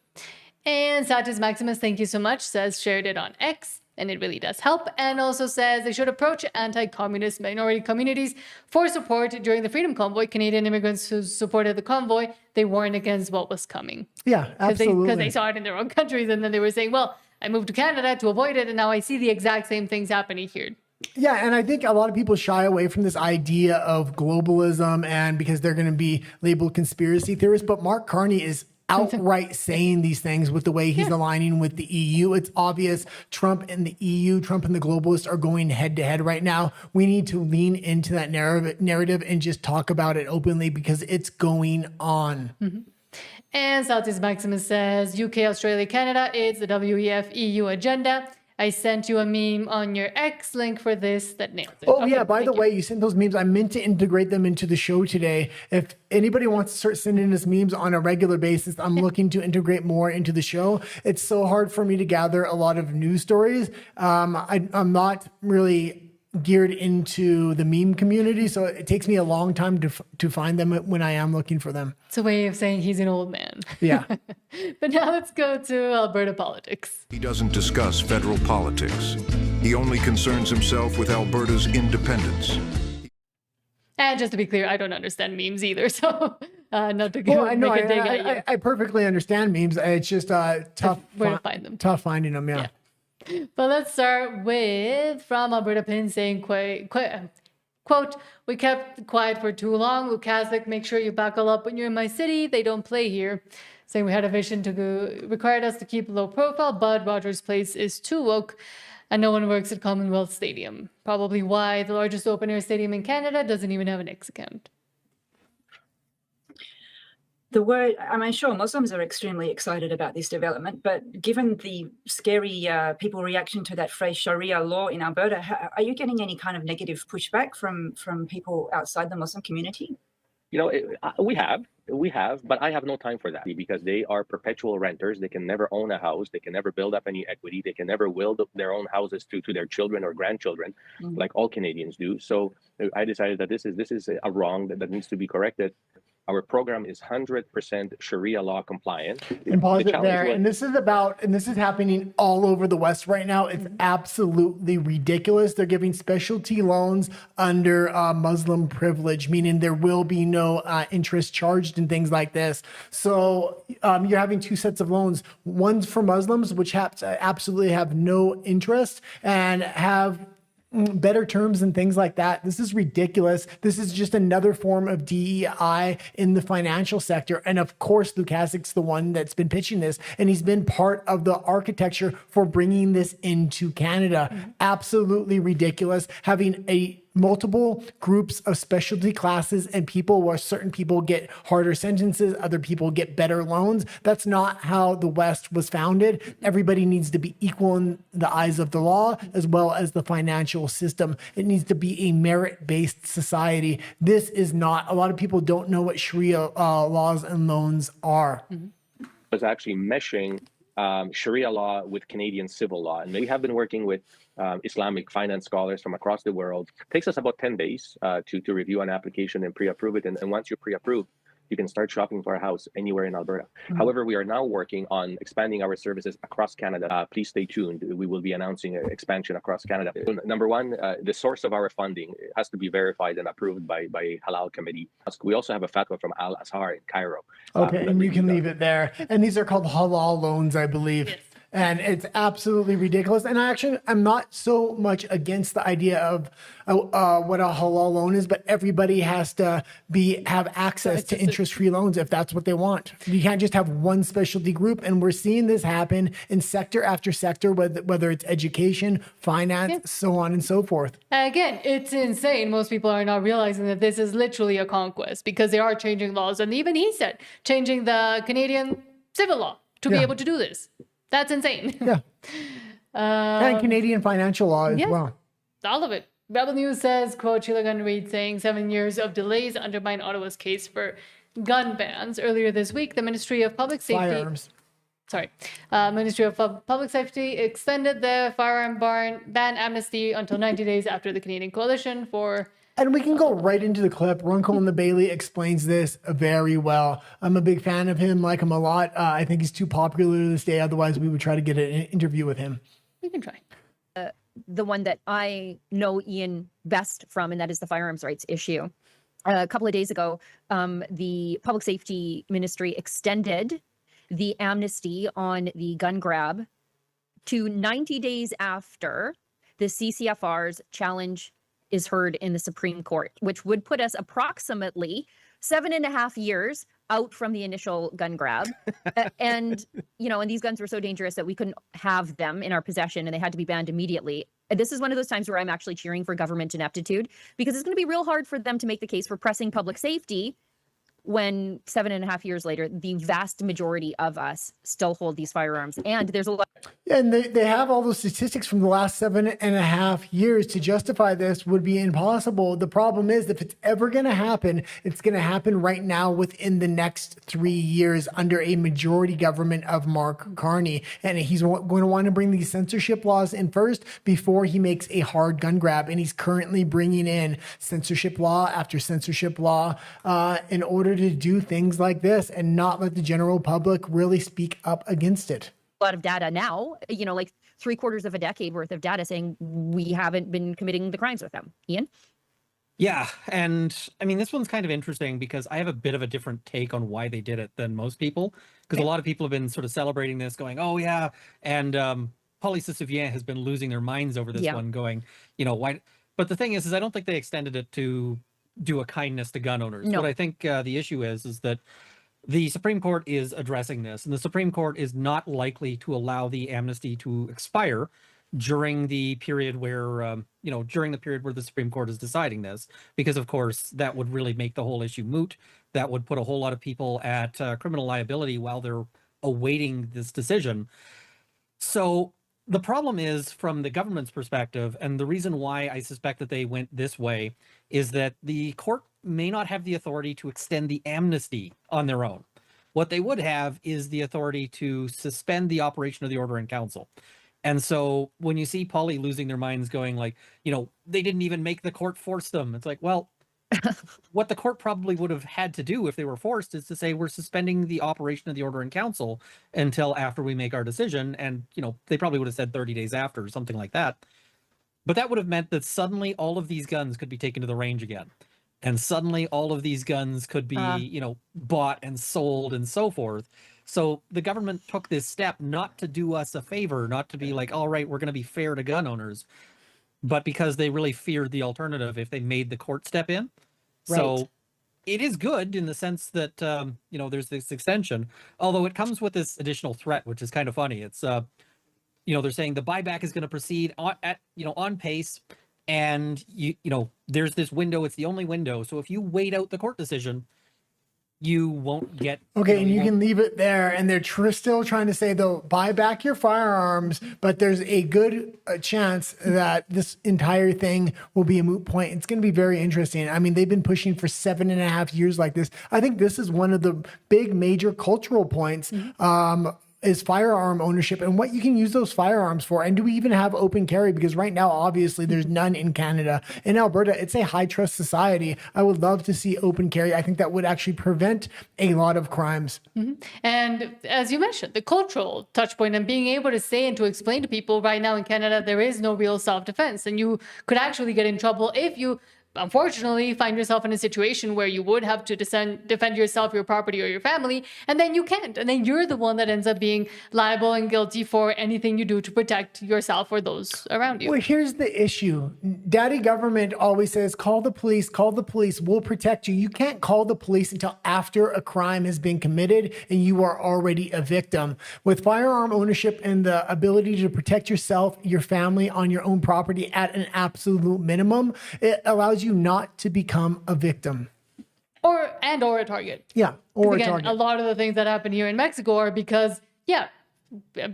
And Satis Maximus, thank you so much, says shared it on X, and it really does help. And also says they should approach anti-communist minority communities for support during the Freedom Convoy. Canadian immigrants who supported the convoy, they warned against what was coming. Yeah, absolutely. Because they saw it in their own countries, and then they were saying, well, I moved to Canada to avoid it, and now I see the exact same things happening here. Yeah, and I think a lot of people shy away from this idea of globalism and because they're going to be labeled conspiracy theorists. But Mark Carney is outright saying these things with the way he's aligning with the EU. It's obvious Trump and the EU, Trump and the globalists are going head to head right now. We need to lean into that narrative and just talk about it openly because it's going on. Mm-hmm. And Southeast Maximus says, UK, Australia, Canada, it's the WEF EU agenda. I sent you a meme on your X link for this that nails it. Oh, okay, yeah. By the way, you sent those memes. I meant to integrate them into the show today. If anybody wants to start sending us memes on a regular basis, I'm looking to integrate more into the show. It's so hard for me to gather a lot of news stories. I'm not really geared into the meme community, so it takes me a long time to find them when I am looking for them. It's a way of saying he's an old man. Yeah. But now let's go to Alberta politics. He doesn't discuss federal politics. He only concerns himself with Alberta's independence. And just to be clear, I don't understand memes either, so not to go make a dig at you. I perfectly understand memes. It's just tough where to find them. Tough finding them, yeah. But let's start with from Alberta Pin saying, quote, we kept quiet for too long. Lukasik, make sure you buckle up when you're in my city. They don't play here. Saying we had a vision to go, required us to keep low profile, but Rogers Place is too woke and no one works at Commonwealth Stadium. Probably why the largest open air stadium in Canada doesn't even have an X account. I'm sure Muslims are extremely excited about this development, but given the scary people reaction to that phrase Sharia law in Alberta, are you getting any kind of negative pushback from people outside the Muslim community? You know, we have, but I have no time for that because they are perpetual renters. They can never own a house. They can never build up any equity. They can never will their own houses to their children or grandchildren, like all Canadians do. So I decided that this is a wrong that needs to be corrected. Our program is 100% Sharia law compliant. And pause The it there. challenge was- And this is happening all over the West right now. It's absolutely ridiculous. They're giving specialty loans under Muslim privilege, meaning there will be no interest charged and things like this. So you're having two sets of loans. One's for Muslims, which absolutely have no interest and have better terms and things like that. This is ridiculous. This is just another form of DEI in the financial sector. And of course, Lukaszik's the one that's been pitching this, and he's been part of the architecture for bringing this into Canada. Absolutely ridiculous. Having multiple groups of specialty classes and people where certain people get harder sentences, other people get better loans. That's not how the West was founded. Everybody needs to be equal in the eyes of the law as well as the financial system. It needs to be a merit-based society. This is not. A lot of people don't know what Sharia laws and loans are. Was actually meshing Sharia law with Canadian civil law. And we have been working with Islamic finance scholars from across the world. It takes us about 10 days to review an application and pre-approve it. And once you're pre-approved, you can start shopping for a house anywhere in Alberta. However, we are now working on expanding our services across Canada. Please stay tuned. We will be announcing expansion across Canada. Number one, the source of our funding has to be verified and approved by Halal Committee. We also have a fatwa from Al Azhar in Cairo. Okay, and you can leave it there. And these are called halal loans, I believe. Yes. And it's absolutely ridiculous. And I'm not so much against the idea of what a halal loan is, but everybody has to have access to interest-free loans if that's what they want. You can't just have one specialty group. And we're seeing this happen in sector after sector, whether it's education, finance, so on and so forth. Again, it's insane. Most people are not realizing that this is literally a conquest because they are changing laws. And even he said, changing the Canadian civil law to be able to do this. That's insane. Yeah. And Canadian financial law as well. All of it. Rebel News says, quote, Sheila Gunn Reid saying 7 years of delays undermine Ottawa's case for gun bans. Earlier this week, the Ministry of Public Safety... Ministry of Public Safety extended the firearm ban amnesty until 90 days after the Canadian Coalition for... And we can go right into the clip. Runkel and the Bailey explains this very well. I'm a big fan of him, like him a lot. I think he's too popular to this day. Otherwise, we would try to get an interview with him. We can try. The one that I know Ian best from, and that is the firearms rights issue. A couple of days ago, the Public Safety Ministry extended the amnesty on the gun grab to 90 days after the CCFR's challenge is heard in the Supreme Court, which would put us approximately 7.5 years out from the initial gun grab. And these guns were so dangerous that we couldn't have them in our possession and they had to be banned immediately. This is one of those times where I'm actually cheering for government ineptitude because it's going to be real hard for them to make the case for pressing public safety when 7.5 years later, the vast majority of us still hold these firearms. And there's a lot. And they have all those statistics from the last 7.5 years to justify this would be impossible. The problem is if it's ever going to happen, it's going to happen right now within the next 3 years under a majority government of Mark Carney. And he's going to want to bring these censorship laws in first before he makes a hard gun grab. And he's currently bringing in censorship law after censorship law in order to do things like this and not let the general public really speak up against it. A lot of data now, like 3/4 of a decade worth of data saying we haven't been committing the crimes with them. Ian? Yeah. And I mean, this one's kind of interesting because I have a bit of a different take on why they did it than most people, because a lot of people have been sort of celebrating this going, oh yeah. And Pauly Citoyen has been losing their minds over this one going, why? But the thing is I don't think they extended it to do a kindness to gun owners. No. What I think the issue is that the Supreme Court is addressing this, and the Supreme Court is not likely to allow the amnesty to expire during the period where, during the period where the Supreme Court is deciding this, because of course that would really make the whole issue moot. That would put a whole lot of people at criminal liability while they're awaiting this decision. So the problem is from the government's perspective, and the reason why I suspect that they went this way is that the court may not have the authority to extend the amnesty on their own. What they would have is the authority to suspend the operation of the order in council. And so when you see Pauly losing their minds going like, they didn't even make the court force them. It's like, well, what the court probably would have had to do if they were forced is to say we're suspending the operation of the order in council until after we make our decision. And, they probably would have said 30 days after or something like that. But that would have meant that suddenly all of these guns could be taken to the range again. And suddenly all of these guns could be, bought and sold and so forth. So the government took this step not to do us a favor, not to be like, all right, we're going to be fair to gun owners, but because they really feared the alternative if they made the court step in. Right. So it is good in the sense that, there's this extension, although it comes with this additional threat, which is kind of funny. It's, they're saying the buyback is going to proceed on pace. And, there's this window. It's the only window. So if you wait out the court decision, you won't get. Okay, and you can leave it there. And they're still trying to say they'll buy back your firearms, but there's a good chance that this entire thing will be a moot point. It's going to be very interesting. I mean, they've been pushing for 7.5 years like this. I think this is one of the big major cultural points. Is firearm ownership and what you can use those firearms for. And do we even have open carry? Because right now, obviously, there's none in Canada. In Alberta, it's a high trust society. I would love to see open carry. I think that would actually prevent a lot of crimes. And as you mentioned, the cultural touch point and being able to say and to explain to people right now in Canada, there is no real self-defense. And you could actually get in trouble if you unfortunately find yourself in a situation where you would have to defend yourself, your property, or your family, and then you can't. And then you're the one that ends up being liable and guilty for anything you do to protect yourself or those around you. Well, here's the issue. Daddy government always says, call the police, we'll protect you. You can't call the police until after a crime has been committed and you are already a victim. With firearm ownership and the ability to protect yourself, your family on your own property at an absolute minimum, it allows you not to become a victim. Or a target. Yeah, or again, a target. A lot of the things that happen here in Mexico are because,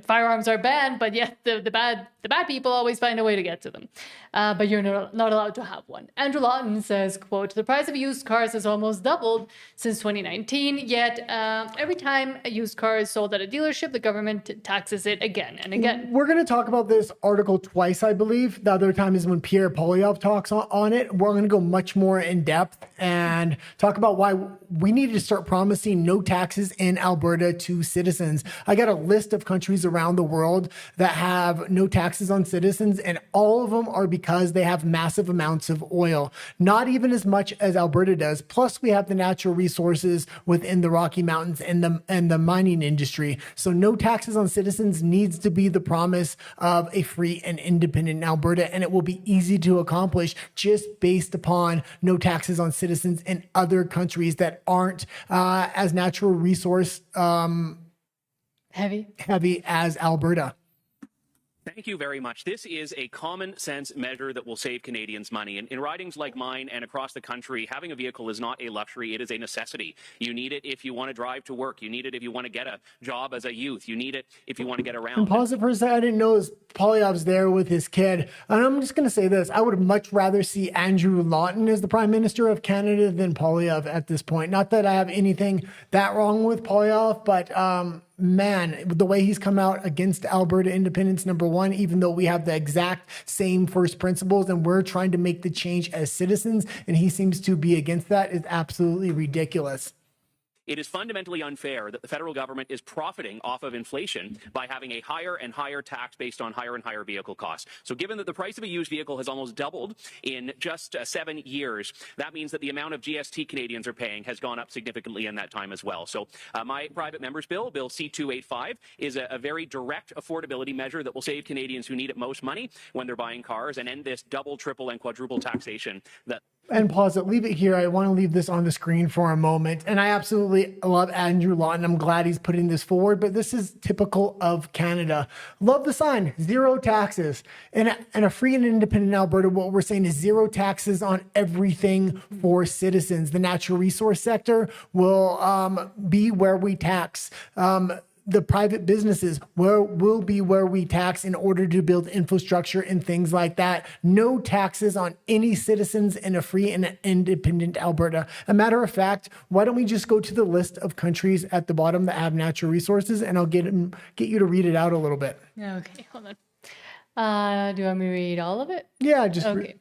firearms are banned, but yet the bad people always find a way to get to them. But you're not allowed to have one. Andrew Lawton says, quote, the price of used cars has almost doubled since 2019, yet every time a used car is sold at a dealership, the government taxes it again and again. We're going to talk about this article twice, I believe. The other time is when Pierre Poilievre talks on it. We're going to go much more in depth and talk about why we need to start promising no taxes in Alberta to citizens. I got a list of countries around the world that have no taxes on citizens, and all of them are because they have massive amounts of oil. Not even as much as Alberta does. Plus, we have the natural resources within the Rocky Mountains and the mining industry. So no taxes on citizens needs to be the promise of a free and independent Alberta, and it will be easy to accomplish just based upon no taxes on citizens in other countries that aren't as natural resource heavy as Alberta. Thank you very much. This is a common sense measure that will save Canadians money. In ridings like mine and across the country, having a vehicle is not a luxury. It is a necessity. You need it if you want to drive to work. You need it if you want to get a job as a youth. You need it if you want to get around. And pause it for a second. I didn't know Poilievre's there with his kid. And I'm just going to say this. I would much rather see Andrew Lawton as the Prime Minister of Canada than Poilievre at this point. Not that I have anything that wrong with Poilievre, but man, the way he's come out against Alberta independence, number one, even though we have the exact same first principles and we're trying to make the change as citizens, and he seems to be against that, is absolutely ridiculous. It is fundamentally unfair that the federal government is profiting off of inflation by having a higher and higher tax based on higher and higher vehicle costs. So given that the price of a used vehicle has almost doubled in just 7 years, that means that the amount of GST Canadians are paying has gone up significantly in that time as well. So my private member's bill, Bill C-285, is a very direct affordability measure that will save Canadians who need it most money when they're buying cars and end this double, triple, and quadruple taxation that... And pause it. Leave it here. I want to leave this on the screen for a moment. And I absolutely love Andrew Lawton. I'm glad he's putting this forward, but this is typical of Canada. Love the sign, zero taxes. In a free and independent Alberta, what we're saying is zero taxes on everything for citizens. The natural resource sector will be where we tax. The private businesses will be where we tax in order to build infrastructure and things like that. No taxes on any citizens in a free and independent Alberta. A matter of fact, why don't we just go to the list of countries at the bottom that have natural resources, and I'll get you to read it out a little bit. Okay, hold on. Do you want me to read all of it? Yeah, just okay.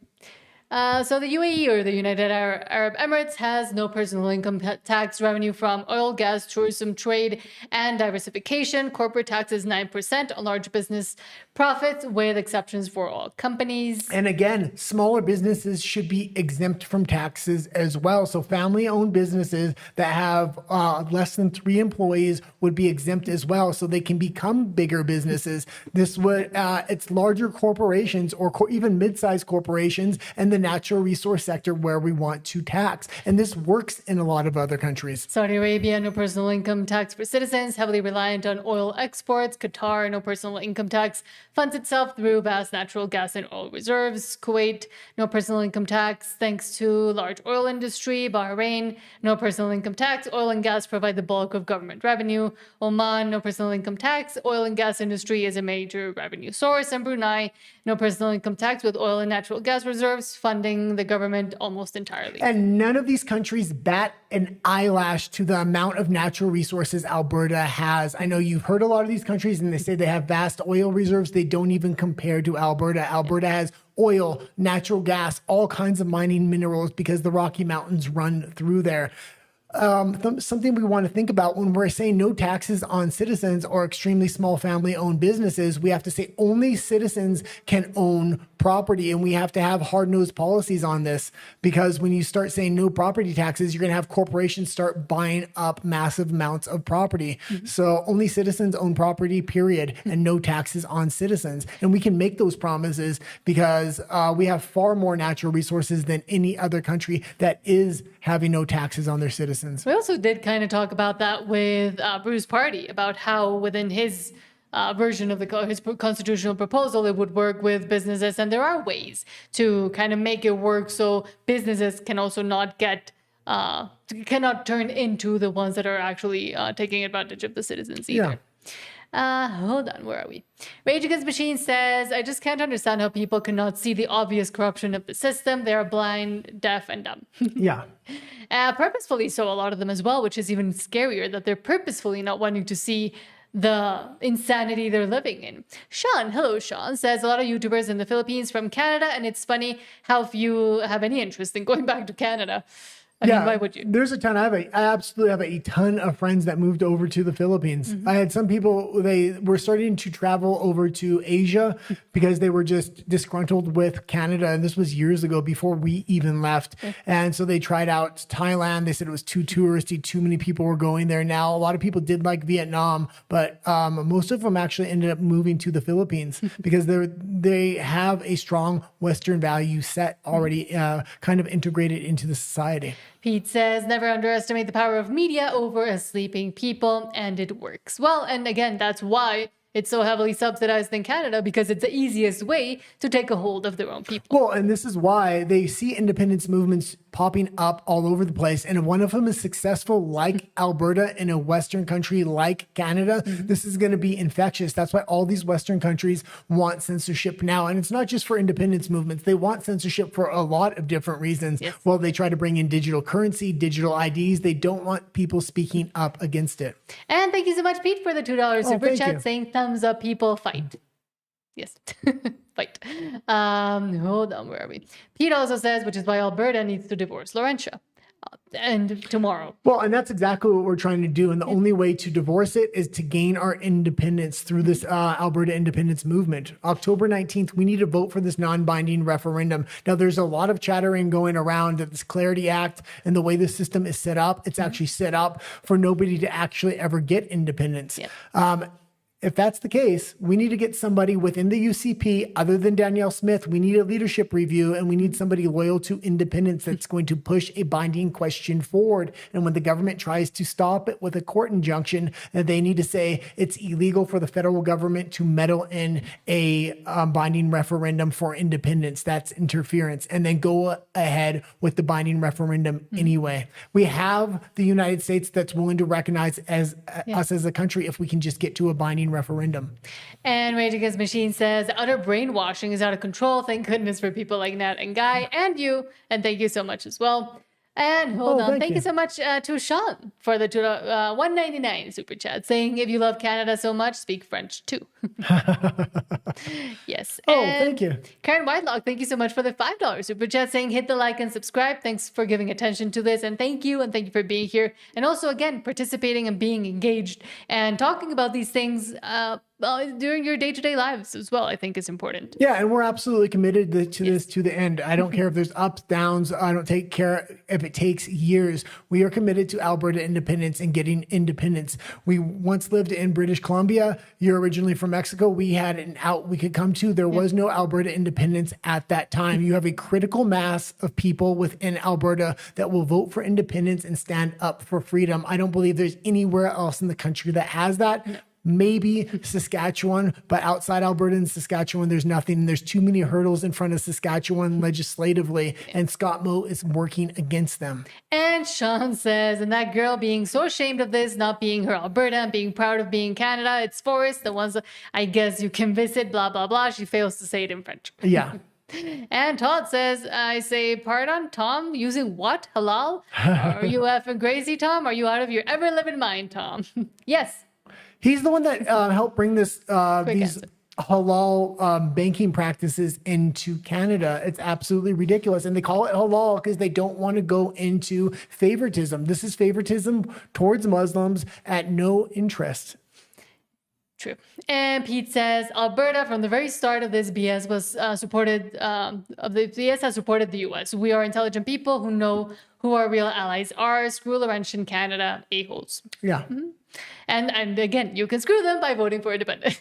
So the UAE, or the United Arab Emirates, has no personal income tax revenue from oil, gas, tourism, trade, and diversification. Corporate tax is 9% on large business profits, with exceptions for all companies. And again, smaller businesses should be exempt from taxes as well. So family-owned businesses that have less than 3 employees would be exempt as well, so they can become bigger businesses. This would, it's larger corporations or even mid-sized corporations and the natural resource sector where we want to tax. And this works in a lot of other countries. Saudi Arabia, no personal income tax for citizens, heavily reliant on oil exports. Qatar, no personal income tax, funds itself through vast natural gas and oil reserves. Kuwait, no personal income tax thanks to large oil industry. Bahrain, no personal income tax, oil and gas provide the bulk of government revenue. Oman, no personal income tax, oil and gas industry is a major revenue source. And Brunei, no personal income tax, with oil and natural gas reserves funding the government almost entirely. And none of these countries bat an eyelash to the amount of natural resources Alberta has. I know you've heard a lot of these countries and they say they have vast oil reserves. They don't even compare to Alberta. Alberta has oil, natural gas, all kinds of mining minerals because the Rocky Mountains run through there. Something we want to think about when we're saying no taxes on citizens or extremely small family-owned businesses, we have to say only citizens can own property, and we have to have hard-nosed policies on this, because when you start saying no property taxes, you're going to have corporations start buying up massive amounts of property. So only citizens own property, period, and no taxes on citizens. And we can make those promises because we have far more natural resources than any other country that is having no taxes on their citizens. We also did kind of talk about that with Bruce Party, about how within his version of his constitutional proposal, it would work with businesses. And there are ways to kind of make it work so businesses can also not get, cannot turn into the ones that are actually taking advantage of the citizens either. Hold on, where are we? Rage Against Machine says, I just can't understand how people cannot see the obvious corruption of the system. They are blind, deaf, and dumb. Purposefully so, a lot of them as well, which is even scarier, that they're purposefully not wanting to see the insanity they're living in. Sean, hello Sean, says a lot of YouTubers in the Philippines from Canada, and it's funny how few have any interest in going back to Canada. I mean, why would you? There's a ton. I absolutely have a ton of friends that moved over to the Philippines. I had some people, they were starting to travel over to Asia because they were just disgruntled with Canada. And this was years ago before we even left. And so they tried out Thailand. They said it was too touristy. Too many people were going there. Now, a lot of people did like Vietnam, but most of them actually ended up moving to the Philippines because they have a strong Western value set already kind of integrated into the society. Pete says, never underestimate the power of media over a sleeping people, and it works. Well, and again, that's why it's so heavily subsidized in Canada, because it's the easiest way to take a hold of their own people. Well, and this is why they see independence movements popping up all over the place. And if one of them is successful, like Alberta, in a Western country like Canada, this is going to be infectious. That's why all these Western countries want censorship now. And it's not just for independence movements. They want censorship for a lot of different reasons. Well, they try to bring in digital currency, digital IDs. They don't want people speaking up against it. And thank you so much, Pete, for the $2 super chat saying thumbs up, people, fight. Yes, fight. Hold on, where are we? Pete also says, which is why Alberta needs to divorce Laurentia. And tomorrow. Well, and that's exactly what we're trying to do. And the only way to divorce it is to gain our independence through this Alberta independence movement. October 19th, we need to vote for this non-binding referendum. Now, there's a lot of chattering going around that this Clarity Act and the way the system is set up, it's actually set up for nobody to actually ever get independence. If that's the case, we need to get somebody within the UCP other than Danielle Smith. We need a leadership review, and we need somebody loyal to independence that's going to push a binding question forward. And when the government tries to stop it with a court injunction, they need to say it's illegal for the federal government to meddle in a binding referendum for independence. That's interference. And then go ahead with the binding referendum anyway. We have the United States that's willing to recognize us as a country if we can just get to a binding referendum. And Rage Against Machine says, utter brainwashing is out of control. Thank goodness for people like Nat and Guy and you. And thank you so much as well. And hold Oh, on. thank Thank you you. so much to Sean for the 199 super chat, saying if you love Canada so much, speak French too. Yes. Oh, and thank you. Karen Whitelock, thank you so much for the $5 super chat, saying hit the like and subscribe. Thanks for giving attention to this, and thank you for being here, and also again participating and being engaged and talking about these things during your day-to-day lives as well. I think is important. Yeah, and we're absolutely committed to this to the end. I don't care if there's ups, downs. I don't take care if it takes years. We are committed to Alberta independence and getting independence. We once lived in British Columbia. You're originally from Mexico. We had an out we could come to. There was no Alberta independence at that time. You have a critical mass of people within Alberta that will vote for independence and stand up for freedom. I don't believe there's anywhere else in the country that has that. Maybe Saskatchewan, but outside Alberta and Saskatchewan, there's nothing. There's too many hurdles in front of Saskatchewan legislatively, and Scott Moe is working against them. And Sean says, and that girl being so ashamed of this, not being her Alberta and being proud of being Canada, it's Forest, the ones that I guess you can visit, blah, blah, blah. She fails to say it in French. Yeah. And Todd says, I say, pardon, Tom, using what? Halal? Are you effing crazy, Tom? Are you out of your ever-living mind, Tom? Yes. He's the one that helped bring this these answer. halal banking practices into Canada. It's absolutely ridiculous. And they call it halal because they don't want to go into favoritism. This is favoritism towards Muslims at no interest. True. And Pete says, Alberta, from the very start of this BS, was supported, the BS has supported the US. We are intelligent people who know who our real allies are. Screw Laurentian Canada, a-holes. Yeah. And again, you can screw them by voting for independence.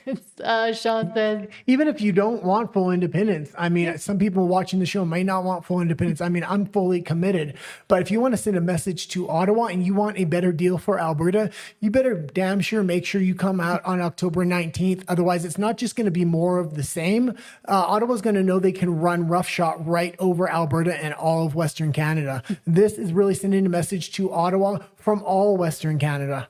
Sean says, even if you don't want full independence, I mean, some people watching the show may not want full independence. I mean, I'm fully committed. But if you want to send a message to Ottawa and you want a better deal for Alberta, you better damn sure make sure you come out on October 19th. Otherwise, it's not just going to be more of the same. Ottawa's going to know they can run roughshod right over Alberta and all of Western Canada. This is really sending a message to Ottawa from all Western Canada.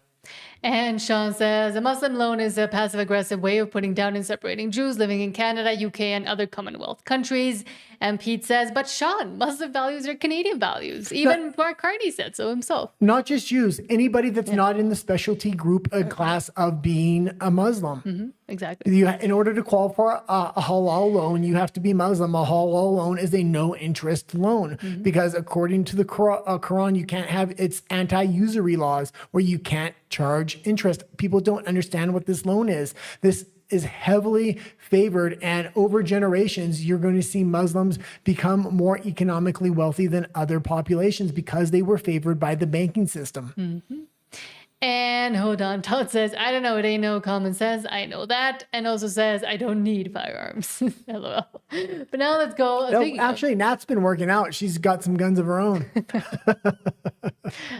and Sean says, a Muslim loan is a passive-aggressive way of putting down and separating Jews living in Canada, UK, and other Commonwealth countries. And Pete says, but Sean, Muslim values are Canadian values. Even Mark Carney said so himself. Not just Jews, anybody that's not in the specialty group class of being a Muslim. Mm-hmm. Exactly. In order to qualify for a halal loan, you have to be Muslim. A halal loan is a no-interest loan because according to the Quran, you can't have its anti-usury laws where you can't charge interest. People don't understand what this loan is. This is heavily favored, and over generations, you're going to see Muslims become more economically wealthy than other populations because they were favored by the banking system. Mm-hmm. And hold on, Todd says, I don't know, it ain't no common sense. I know that. And also says, I don't need firearms. LOL. But now let's go. No, actually, Nat's been working out. She's got some guns of her own.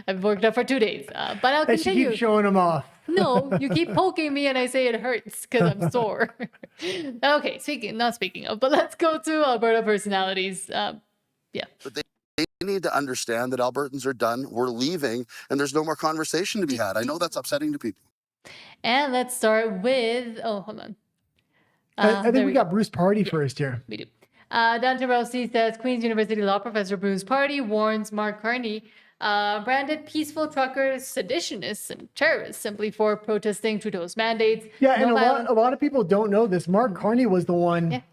I've worked out for 2 days, but I'll And she continue. keeps showing them off. No, you keep poking me and I say it hurts because I'm sore. Okay, not speaking of, but let's go to Alberta Personalities. Yeah. But they need to understand that Albertans are done. We're leaving, and there's no more conversation to be had. I know that's upsetting to people. And let's start with, hold on. I think we got Bruce Party first here. We do. Dante Rossi says, Queen's University law professor Bruce Party warns Mark Carney branded peaceful truckers seditionists and terrorists simply for protesting Trudeau's mandates. Yeah, No and violence- a lot of people don't know this. Mark Carney was the one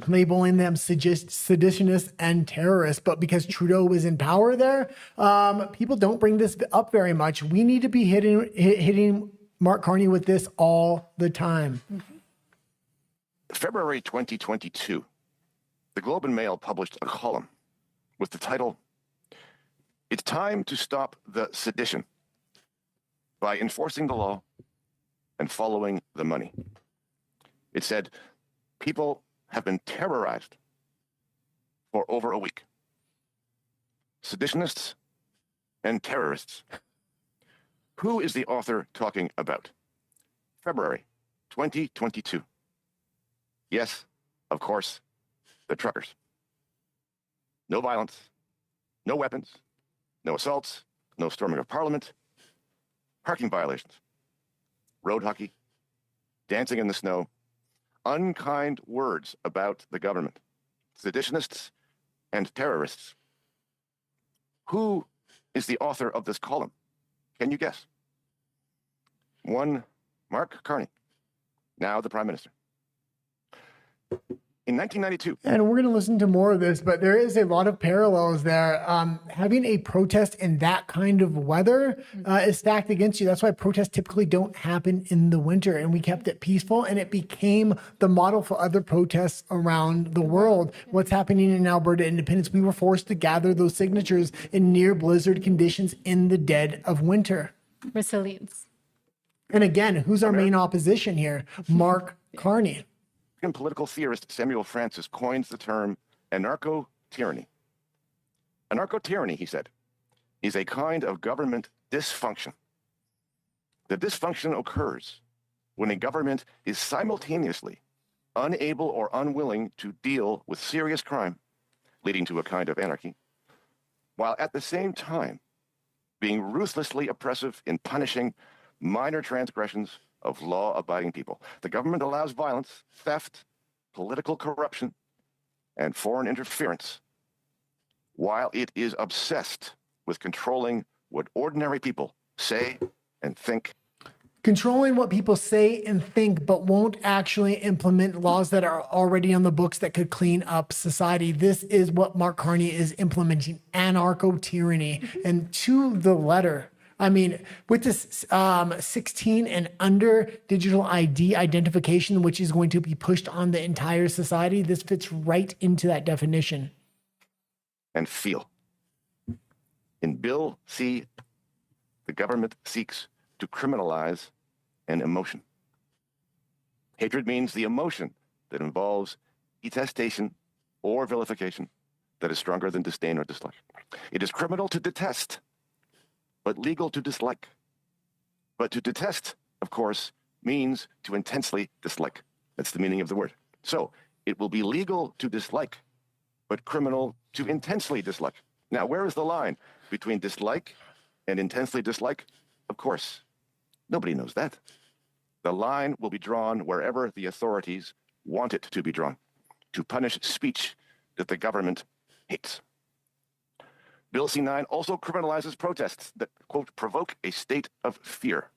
labeling them seditionists and terrorists, but because Trudeau was in power there, people don't bring this up very much. We need to be hitting Mark Carney with this all the time. February 2022, the Globe and Mail published a column with the title, "It's Time to Stop the Sedition by Enforcing the Law and Following the Money." It said, people have been terrorized for over a week. Seditionists and terrorists. Who is the author talking about? February 2022. Yes, of course, the truckers. No violence, no weapons, no assaults, no storming of Parliament, parking violations, road hockey, dancing in the snow, unkind words about the government, seditionists and terrorists. Who is the author of this column? Can you guess? One, Mark Carney, now the Prime Minister. In 1992. And we're going to listen to more of this, but there is a lot of parallels there. Having a protest in that kind of weather is stacked against you. That's why protests typically don't happen in the winter. And we kept it peaceful, and it became the model for other protests around the world. What's happening in Alberta Independence, we were forced to gather those signatures in near blizzard conditions in the dead of winter. Resilience. And again, who's our main opposition here? Mark Carney. Political theorist Samuel Francis coins the term anarcho-tyranny. Anarcho-tyranny, he said, is a kind of government dysfunction. The dysfunction occurs when a government is simultaneously unable or unwilling to deal with serious crime, leading to a kind of anarchy, while at the same time being ruthlessly oppressive in punishing minor transgressions of law-abiding people. The government allows violence, theft, political corruption, and foreign interference, while it is obsessed with controlling what ordinary people say and think. Controlling what people say and think, but won't actually implement laws that are already on the books that could clean up society. This is what Mark Carney is implementing, anarcho-tyranny, and to the letter. I mean, with this 16 and under digital ID identification, which is going to be pushed on the entire society, this fits right into that definition. And feel. In Bill C, the government seeks to criminalize an emotion. Hatred means the emotion that involves detestation or vilification that is stronger than disdain or dislike. It is criminal to detest, but legal to dislike. But to detest, of course, means to intensely dislike. That's the meaning of the word. So it will be legal to dislike, but criminal to intensely dislike. Now, where is the line between dislike and intensely dislike? Of course, nobody knows that. The line will be drawn wherever the authorities want it to be drawn, to punish speech that the government hates. Bill C-9 also criminalizes protests that, quote, provoke a state of fear.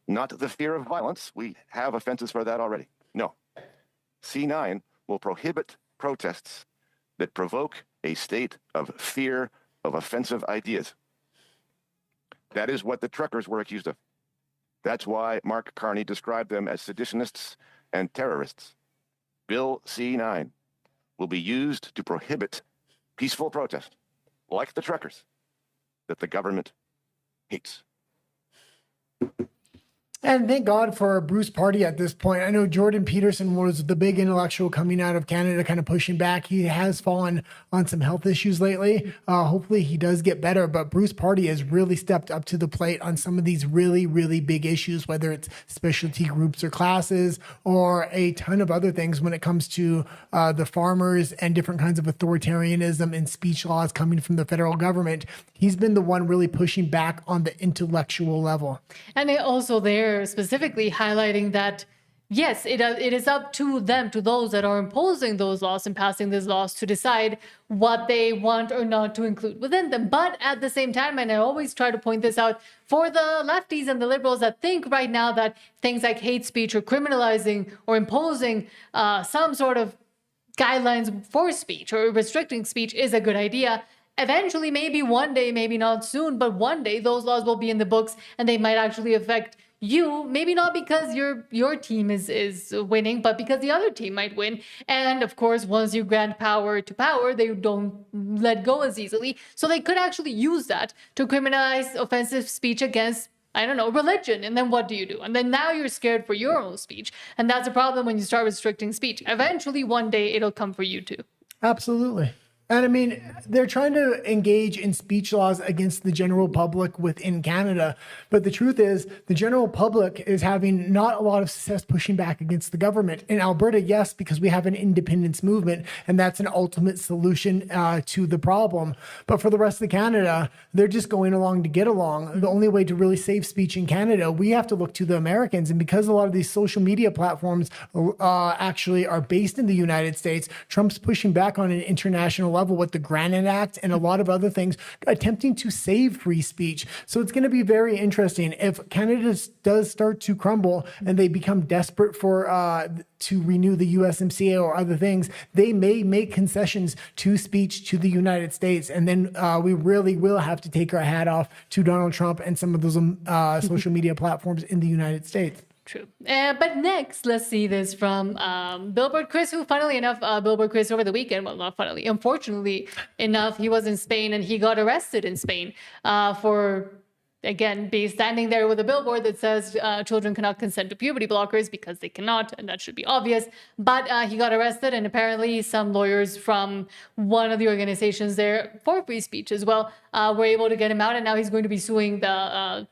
Not the fear of violence. We have offenses for that already. No. C-9 will prohibit protests that provoke a state of fear of offensive ideas. That is what the truckers were accused of. That's why Mark Carney described them as seditionists and terrorists. Bill C-9 will be used to prohibit peaceful protest, like the truckers, that the government hates. And thank God for Bruce Party at this point. I know Jordan Peterson was the big intellectual coming out of Canada, kind of pushing back. He has fallen on some health issues lately. Hopefully he does get better, but Bruce Party has really stepped up to the plate on some of these really, really big issues, whether it's specialty groups or classes or a ton of other things when it comes to the farmers and different kinds of authoritarianism and speech laws coming from the federal government. He's been the one really pushing back on the intellectual level. And they also there specifically highlighting that, yes, it is up to them, to those that are imposing those laws and passing these laws, to decide what they want or not to include within them. But at the same time, and I always try to point this out, for the lefties and the liberals that think right now that things like hate speech or criminalizing or imposing some sort of guidelines for speech or restricting speech is a good idea, eventually, maybe one day, maybe not soon, but one day those laws will be in the books and they might actually affect you, maybe not because your team is winning, but because the other team might win. And of course, once you grant power to power, they don't let go as easily. So they could actually use that to criminalize offensive speech against, I don't know, religion. And then what do you do? And then now you're scared for your own speech. And that's a problem when you start restricting speech. Eventually, one day it'll come for you too. Absolutely. And I mean, they're trying to engage in speech laws against the general public within Canada. But the truth is, the general public is having not a lot of success pushing back against the government. In Alberta, yes, because we have an independence movement, and that's an ultimate solution to the problem. But for the rest of Canada, they're just going along to get along. The only way to really save speech in Canada, we have to look to the Americans. And because a lot of these social media platforms actually are based in the United States, Trump's pushing back on an international level level with the Granite Act and a lot of other things, attempting to save free speech. So it's going to be very interesting. If Canada does start to crumble and they become desperate for to renew the USMCA or other things, they may make concessions to speech to the United States. And then we really will have to take our hat off to Donald Trump and some of those social media platforms in the United States. True. But next, let's see this from Billboard Chris, who funnily enough, Billboard Chris over the weekend, well, not funnily, unfortunately enough, he was in Spain and he got arrested in Spain for, again, be standing there with a billboard that says children cannot consent to puberty blockers because they cannot, and that should be obvious. But he got arrested, and apparently some lawyers from one of the organizations there for free speech as well were able to get him out, and now he's going to be suing the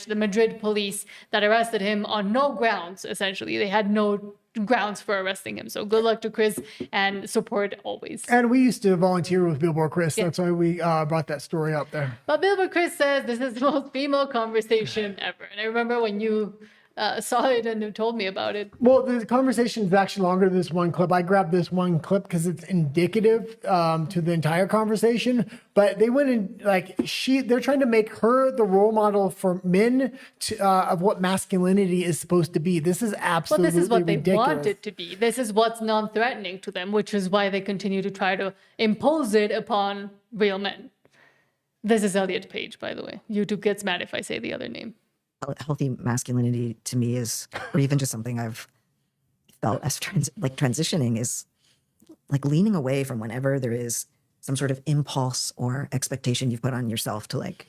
the Madrid police that arrested him on no grounds, essentially. They had no grounds for arresting him. So good luck to Chris and support always. And we used to volunteer with Billboard Chris. Yeah. That's why we brought that story up there. But Billboard Chris says this is the most female conversation ever. And I remember when you saw it and you told me about it. Well, the conversation is actually longer than this one clip. I grabbed this one clip because it's indicative to the entire conversation. But they went in they're trying to make her the role model for men of what masculinity is supposed to be. This is absolutely ridiculous. Well, this is what they want it to be. This is what's non-threatening to them, which is why they continue to try to impose it upon real men. This is Elliot Page, by the way. YouTube gets mad if I say the other name. Healthy masculinity to me is, or even just something I've felt as transitioning, is like leaning away from whenever there is some sort of impulse or expectation you've put on yourself to like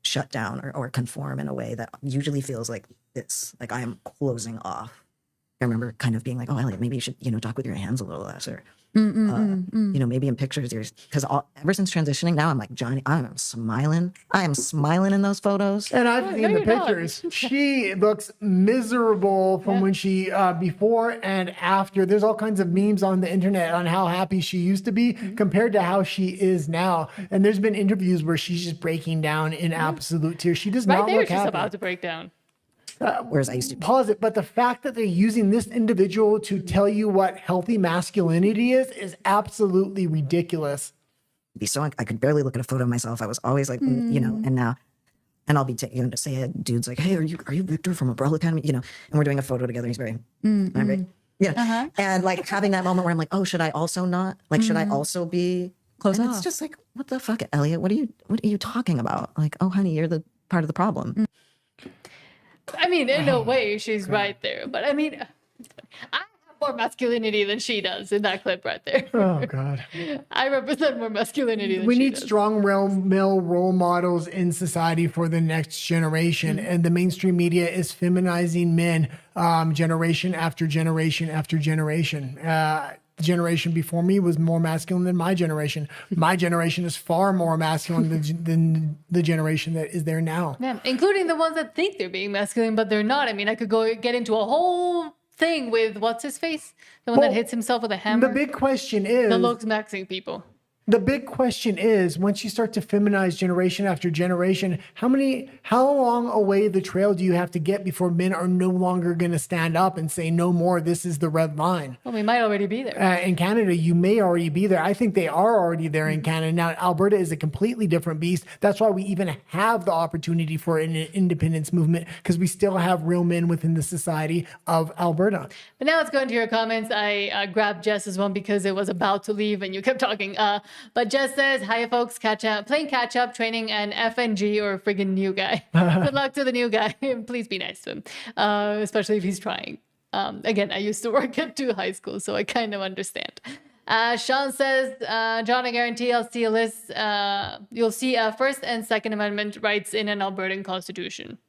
shut down or conform in a way that usually feels like this, like I am closing off. I remember kind of being like, oh, Elliot, maybe you should, talk with your hands a little less, or maybe in pictures, because ever since transitioning now, I'm like, Johnny, I am smiling in those photos. And I've seen the pictures. She looks miserable from when she, before and after. There's all kinds of memes on the internet on how happy she used to be compared to how she is now. And there's been interviews where she's just breaking down in absolute tears. She does not look happy. She's about to break down. Whereas I used to pause it, but the fact that they're using this individual to tell you what healthy masculinity is absolutely ridiculous. So I could barely look at a photo of myself. I was always like, and now, and I'll be say a dude's like, hey, are you Victor from Umbrella Academy? And we're doing a photo together. He's very, and like having that moment where I'm like, oh, should I also not? Like, should I also be close off? It's just like, what the fuck, Elliot? What are you talking about? Like, oh, honey, you're the part of the problem. I mean, in a way, she's right there. But I mean, I have more masculinity than she does in that clip right there. Oh, God. I represent more masculinity than we she need does. strong male role models in society for the next generation. And the mainstream media is feminizing men generation after generation after generation. The generation before me was more masculine than my generation. My generation is far more masculine than the generation that is there now. Yeah, including the ones that think they're being masculine, but they're not. I mean, I could get into a whole thing with what's his face? The one that hits himself with a hammer. The big question is... The looks maxing people. The big question is, once you start to feminize generation after generation, how long away the trail do you have to get before men are no longer going to stand up and say, no more, this is the red line? Well, we might already be there. In Canada, you may already be there. I think they are already there in Canada. Now, Alberta is a completely different beast. That's why we even have the opportunity for an independence movement, because we still have real men within the society of Alberta. But now let's go into your comments. I grabbed Jess's one because it was about to leave and you kept talking. But Jess says, hiya folks, playing catch up, training an FNG or a friggin' new guy. Good luck to the new guy. Please be nice to him, especially if he's trying. Again, I used to work at 2 high schools, so I kind of understand. Sean says, John, I guarantee I'll see a list. You'll see First and Second Amendment rights in an Albertan constitution.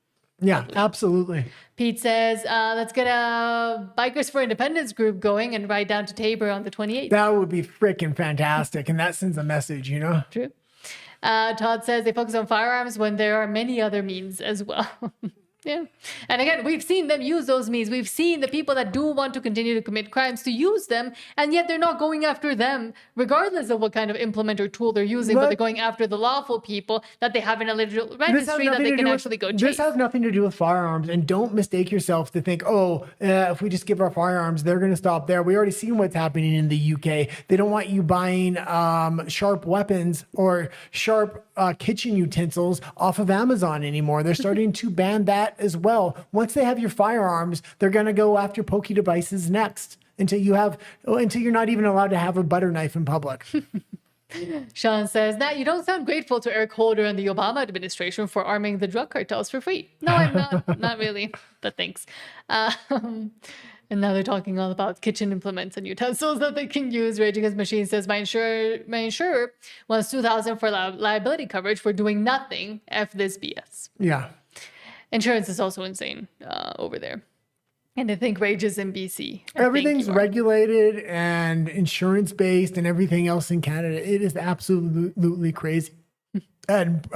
Yeah, absolutely. Pete says, let's get a Bikers for Independence group going and ride down to Tabor on the 28th. That would be freaking fantastic. And that sends a message, True. Todd says they focus on firearms when there are many other means as well. Yeah. And again, we've seen them use those means. We've seen the people that do want to continue to commit crimes to use them, and yet they're not going after them, regardless of what kind of implement or tool they're using, but they're going after the lawful people that they have in a literal registry that they can actually go chase. This has nothing to do with firearms, and don't mistake yourself to think, if we just give our firearms, they're going to stop there. We already seen what's happening in the UK. They don't want you buying sharp weapons or sharp kitchen utensils off of Amazon anymore. They're starting to ban that as well. Once they have your firearms, they're going to go after pokey devices next until you're not even allowed to have a butter knife in public. Sean says, Nat, you don't sound grateful to Eric Holder and the Obama administration for arming the drug cartels for free. No, I'm not. Not really, but thanks. And now they're talking all about kitchen implements and utensils that they can use. Rage Against Machine says, my insurer wants $2,000 for liability coverage for doing nothing. F this BS. Yeah. Insurance is also insane over there. And I think Rage is in BC. Everything's regulated and insurance-based and everything else in Canada. It is absolutely crazy. And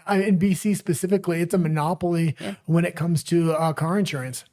in BC specifically, it's a monopoly when it comes to car insurance.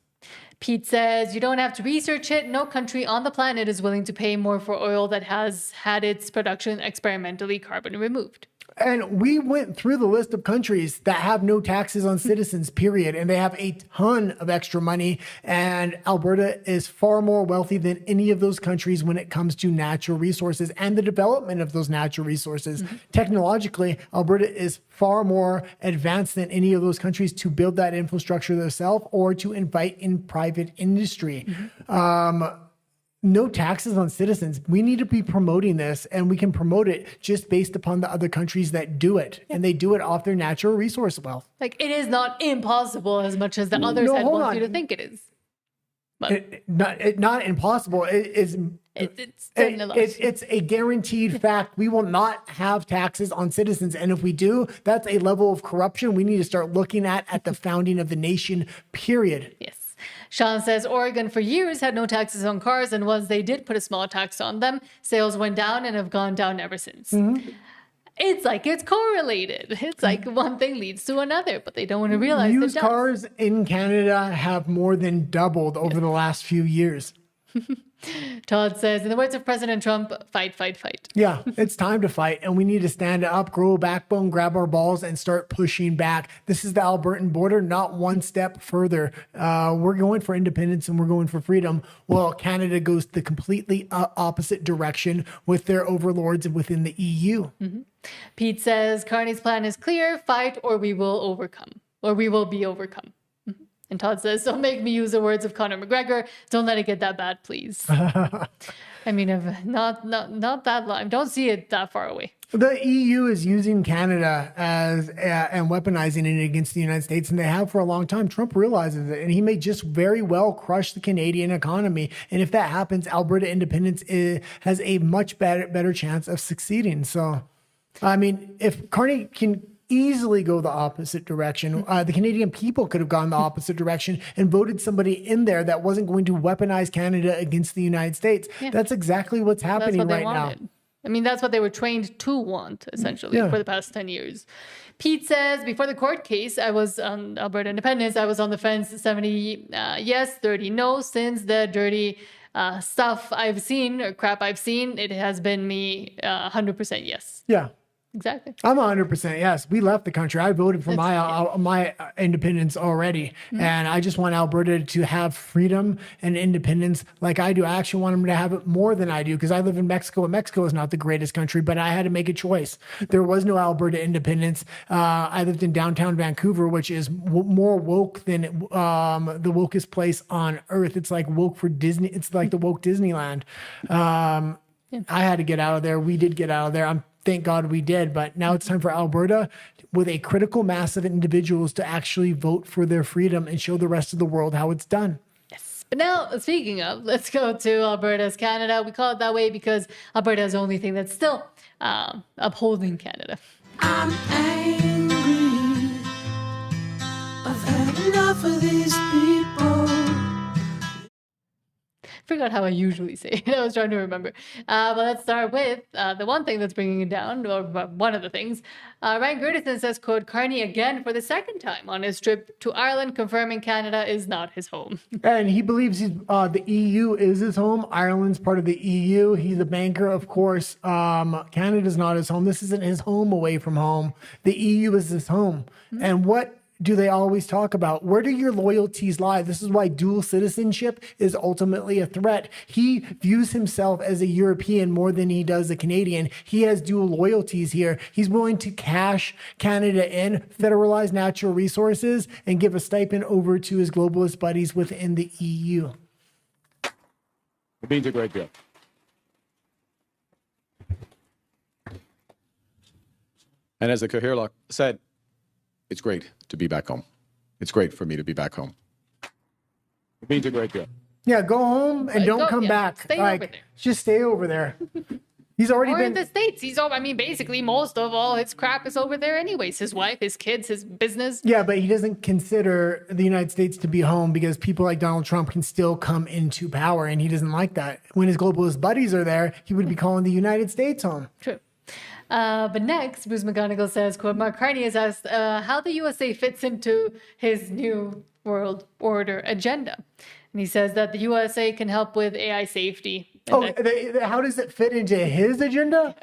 Pete says, you don't have to research it. No country on the planet is willing to pay more for oil that has had its production experimentally carbon removed. And we went through the list of countries that have no taxes on citizens, period. And they have a ton of extra money. And Alberta is far more wealthy than any of those countries when it comes to natural resources and the development of those natural resources. Technologically, Alberta is far more advanced than any of those countries to build that infrastructure themselves or to invite in private industry. No taxes on citizens. We need to be promoting this, and we can promote it just based upon the other countries that do it. And they do it off their natural resource wealth. Like, it is not impossible as much as the others had want you to think it is. But not impossible. It's a guaranteed fact. We will not have taxes on citizens. And if we do, that's a level of corruption we need to start looking at the founding of the nation, period. Yes. Sean says Oregon for years had no taxes on cars, and once they did put a small tax on them, sales went down and have gone down ever since. It's like it's correlated. It's like one thing leads to another, but they don't want to realize used cars in Canada have more than doubled over the last few years. Todd says, in the words of President Trump, fight, fight, fight. Yeah, it's time to fight, and we need to stand up, grow a backbone, grab our balls, and start pushing back. This is the Albertan border, not one step further. We're going for independence and we're going for freedom, while Canada goes the completely opposite direction with their overlords within the EU. Pete says, Carney's plan is clear, fight or we will overcome, or we will be overcome. And Todd says, don't make me use the words of Conor McGregor. Don't let it get that bad, please. I mean, not that long. Don't see it that far away. The EU is using Canada and weaponizing it against the United States, and they have for a long time. Trump realizes it, and he may just very well crush the Canadian economy. And if that happens, Alberta independence has a much better chance of succeeding. So, I mean, if Carney can easily go the opposite direction, the Canadian people could have gone the opposite direction and voted somebody in there that wasn't going to weaponize Canada against the United States. That's exactly what's happening right now. I mean, that's what they were trained to want, essentially, for the past 10 years. Pete says, before the court case, I was on Alberta independence. I was on the fence, 70 yes, 30 no. Since the dirty stuff I've seen, or crap I've seen, it has been me 100% yes. Yeah. Exactly. I'm 100% yes. We left the country. I voted for my independence already. And I just want Alberta to have freedom and independence like I do. I actually want them to have it more than I do because I live in Mexico. And Mexico is not the greatest country, but I had to make a choice. There was no Alberta independence. I lived in downtown Vancouver, which is more woke than the wokest place on earth. It's like woke for Disney. It's like the woke Disneyland. I had to get out of there. We did get out of there. Thank God we did. But now it's time for Alberta with a critical mass of individuals to actually vote for their freedom and show the rest of the world how it's done. Yes. But now, speaking of, let's go to Alberta's Canada. We call it that way because Alberta is the only thing that's still upholding Canada. I'm angry. I've had enough of these people. forgot how I usually say it. I was trying to remember. But let's start with the one thing that's bringing it down, or one of the things. Ryan Gertison says, quote, Carney again for the second time on his trip to Ireland, confirming Canada is not his home. And he believes the EU is his home. Ireland's part of the EU. He's a banker, of course. Canada's not his home. This isn't his home away from home. The EU is his home. Mm-hmm. And what do they always talk about? Where do your loyalties lie? This is why dual citizenship is ultimately a threat. He views himself as a European more than he does a Canadian. He has dual loyalties here. He's willing to cash Canada in, federalize natural resources, and give a stipend over to his globalist buddies within the EU. It means a great deal. And as the Cahirlock said, it's great to be back home. It's great for me to be back home. It means a great deal. Yeah, go home and don't come back. Stay over there. Just stay over there. He's already Or been in the States. Basically most of all his crap is over there anyways. His wife, his kids, his business. Yeah, but he doesn't consider the United States to be home because people like Donald Trump can still come into power, and he doesn't like that. When his globalist buddies are there, he would be calling the United States home. True. But next, Bruce McGonigal says, quote, Mark Carney has asked how the USA fits into his new world order agenda. And he says that the USA can help with AI safety. How does it fit into his agenda?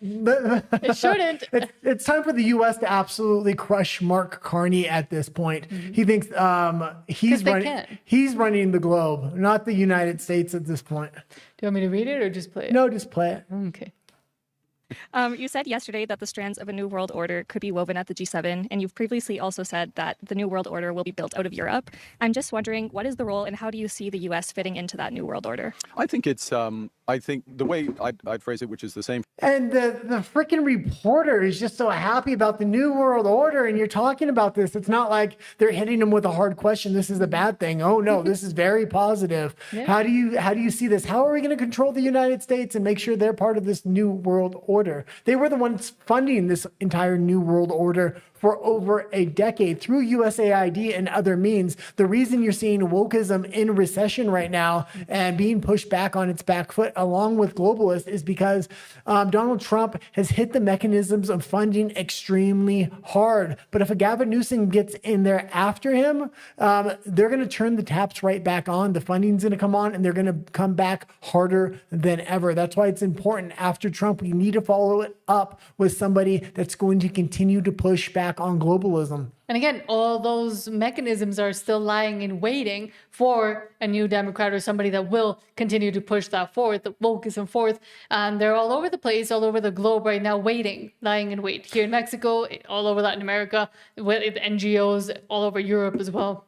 It shouldn't. It's time for the U.S. to absolutely crush Mark Carney at this point. Mm-hmm. He thinks he's running the globe, not the United States at this point. Do you want me to read it or just play it? No, just play it. Okay. You said yesterday that the strands of a new world order could be woven at the G7, and you've previously also said that the new world order will be built out of Europe. I'm just wondering, what is the role and how do you see the U.S. fitting into that new world order? I think it's, I think the way I'd phrase it, which is the same. And the freaking reporter is just so happy about the new world order, and you're talking about this. It's not like they're hitting him with a hard question. This is a bad thing. Oh no, this is very positive. Yeah. How do you see this? How are we going to control the United States and make sure they're part of this new world order? They were the ones funding this entire new world order for over a decade through USAID and other means. The reason you're seeing wokeism in recession right now and being pushed back on its back foot along with globalists is because Donald Trump has hit the mechanisms of funding extremely hard. But if a Gavin Newsom gets in there after him, they're going to turn the taps right back on. The funding's going to come on and they're going to come back harder than ever. That's why it's important after Trump, we need to follow it up with somebody that's going to continue to push back on globalism. And again, all those mechanisms are still lying in waiting for a new Democrat or somebody that will continue to push that forth, the wokeism forth. And they're all over the place, all over the globe right now, lying in wait. Here in Mexico, all over Latin America, with NGOs all over Europe as well.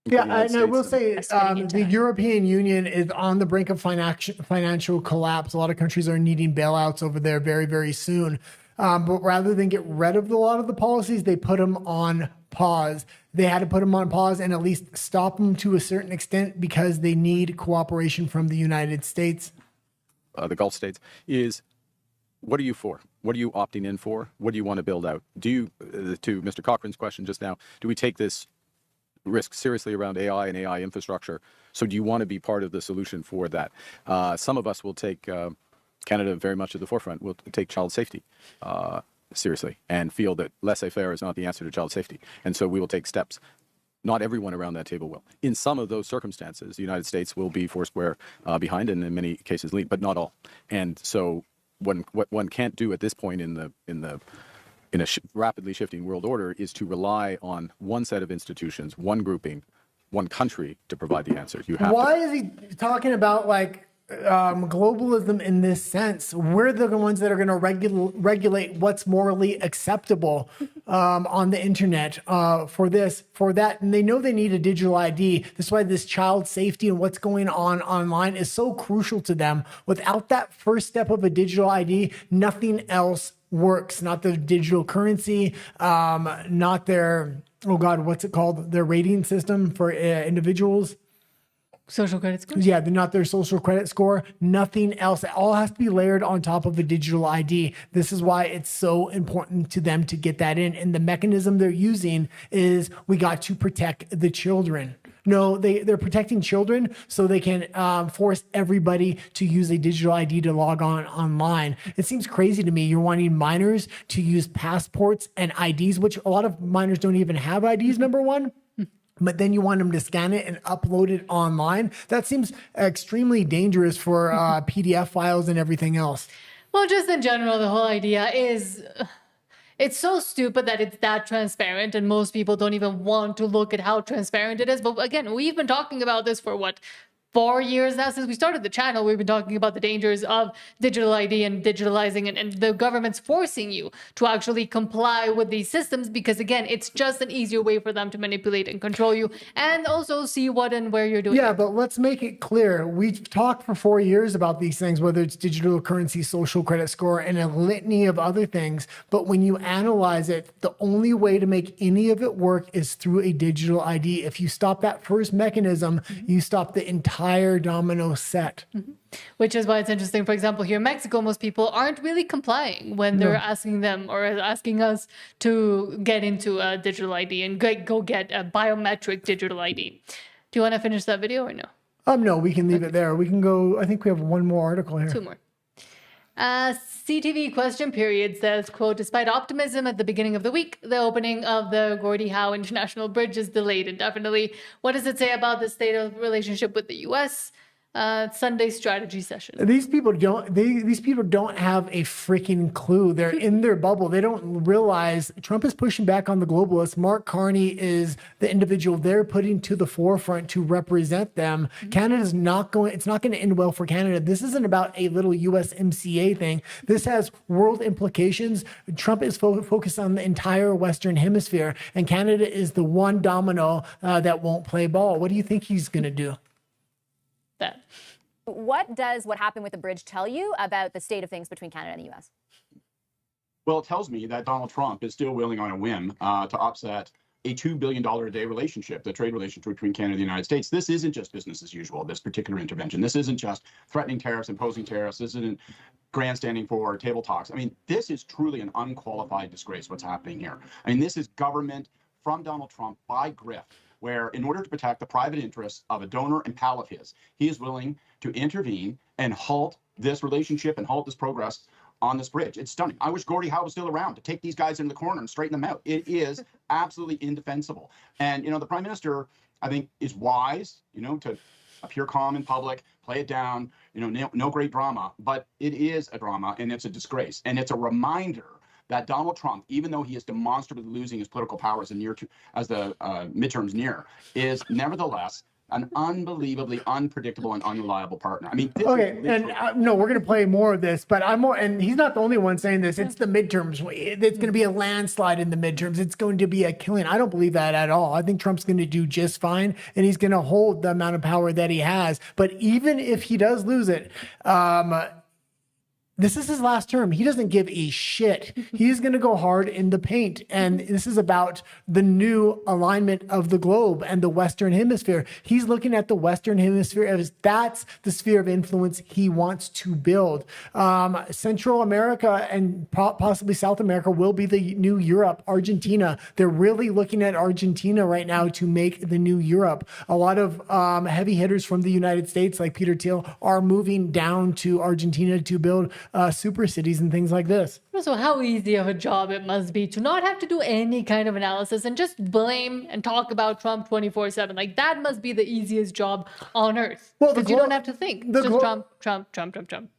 Yeah, and I will say the European Union is on the brink of financial collapse. A lot of countries are needing bailouts over there very, very soon. But rather than get rid of a lot of the policies, they put them on pause. They had to put them on pause and at least stop them to a certain extent because they need cooperation from the United States. The Gulf states is, what are you for? What are you opting in for? What do you want to build out? Do you, to Mr. Cochran's question just now, do we take this risk seriously around AI and AI infrastructure? So do you want to be part of the solution for that? Some of us will take Canada very much at the forefront. Will take child safety seriously and feel that laissez-faire is not the answer to child safety. And so we will take steps. Not everyone around that table will. In some of those circumstances, the United States will be foursquare behind and in many cases lead, but not all. And so what one can't do at this point in a rapidly shifting world order is to rely on one set of institutions, one grouping, one country to provide the answer. Why is he talking about globalism in this sense? We're the ones that are going to regulate what's morally acceptable on the internet for this, for that. And they know they need a digital ID. That's why this child safety and what's going on online is so crucial to them. Without that first step of a digital ID, nothing else works. Not the digital currency, not their, oh God, what's it called? Their rating system for individuals. Social credit score? Yeah, they're not their social credit score. Nothing else. It all has to be layered on top of a digital ID. This is why it's so important to them to get that in. And the mechanism they're using is we got to protect the children. No, they're protecting children so they can force everybody to use a digital ID to log on online. It seems crazy to me. You're wanting minors to use passports and IDs, which a lot of minors don't even have IDs, number one. But then you want them to scan it and upload it online. That seems extremely dangerous for PDF files and everything else. Well, just in general, the whole idea is it's so stupid that it's that transparent and most people don't even want to look at how transparent it is. But again, we've been talking about this for what? 4 years now since we started the channel. We've been talking about the dangers of digital ID and digitalizing and the government's forcing you to actually comply with these systems because, again, it's just an easier way for them to manipulate and control you and also see what and where you're doing. Yeah, but let's make it clear. We've talked for 4 years about these things, whether it's digital currency, social credit score, and a litany of other things. But when you analyze it, the only way to make any of it work is through a digital ID. If you stop that first mechanism, you stop the entire domino set. Which is why it's interesting. For example, here in Mexico, most people aren't really complying when they're asking them or asking us to get into a digital ID and go get a biometric digital ID. Do you want to finish that video or no? No, we can leave it there. We can go, I think we have one more article here. 2 more. CTV question period says, quote, despite optimism at the beginning of the week, the opening of the Gordie Howe International Bridge is delayed indefinitely. What does it say about the state of relationship with the U.S.? Sunday strategy session. These people don't have a freaking clue. They're in their bubble. They don't realize Trump is pushing back on the globalists. Mark Carney is the individual they're putting to the forefront to represent them. Canada's not going, it's not going to end well for Canada. This isn't about a little USMCA thing. This has world implications. Trump is focused on the entire Western Hemisphere, and Canada is the one domino that won't play ball. What do you think he's going to do? That. What does what happened with the bridge tell you about the state of things between Canada and the U.S.? Well, it tells me that Donald Trump is still willing on a whim to upset a $2 billion a day relationship, the trade relationship between Canada and the United States. This isn't just business as usual, this particular intervention. This isn't just threatening tariffs, imposing tariffs. This isn't grandstanding for table talks. I mean, this is truly an unqualified disgrace, what's happening here. I mean, this is government from Donald Trump by grift, where in order to protect the private interests of a donor and pal of his, he is willing to intervene and halt this relationship and halt this progress on this bridge. It's stunning. I wish Gordie Howe was still around to take these guys into the corner and straighten them out. It is absolutely indefensible. And, the Prime Minister, I think, is wise, to appear calm in public, play it down, no great drama, but it is a drama and it's a disgrace. And it's a reminder that Donald Trump, even though he is demonstrably losing his political power as the midterms near, is nevertheless an unbelievably unpredictable and unreliable partner. I mean, okay, and no, we're going to play more of this, but and he's not the only one saying this. It's the midterms. It's going to be a landslide in the midterms. It's going to be a killing. I don't believe that at all. I think Trump's going to do just fine, and he's going to hold the amount of power that he has. But even if he does lose it, this is his last term. He doesn't give a shit. He's going to go hard in the paint. And this is about the new alignment of the globe and the Western Hemisphere. He's looking at the Western Hemisphere as that's the sphere of influence he wants to build. Central America and possibly South America will be the new Europe. Argentina, they're really looking at Argentina right now to make the new Europe. A lot of heavy hitters from the United States, like Peter Thiel, are moving down to Argentina to build super cities and things like this. So how easy of a job it must be to not have to do any kind of analysis and just blame and talk about Trump 24/7. Like that must be the easiest job on earth. Well, because you don't have to think. It's just Trump.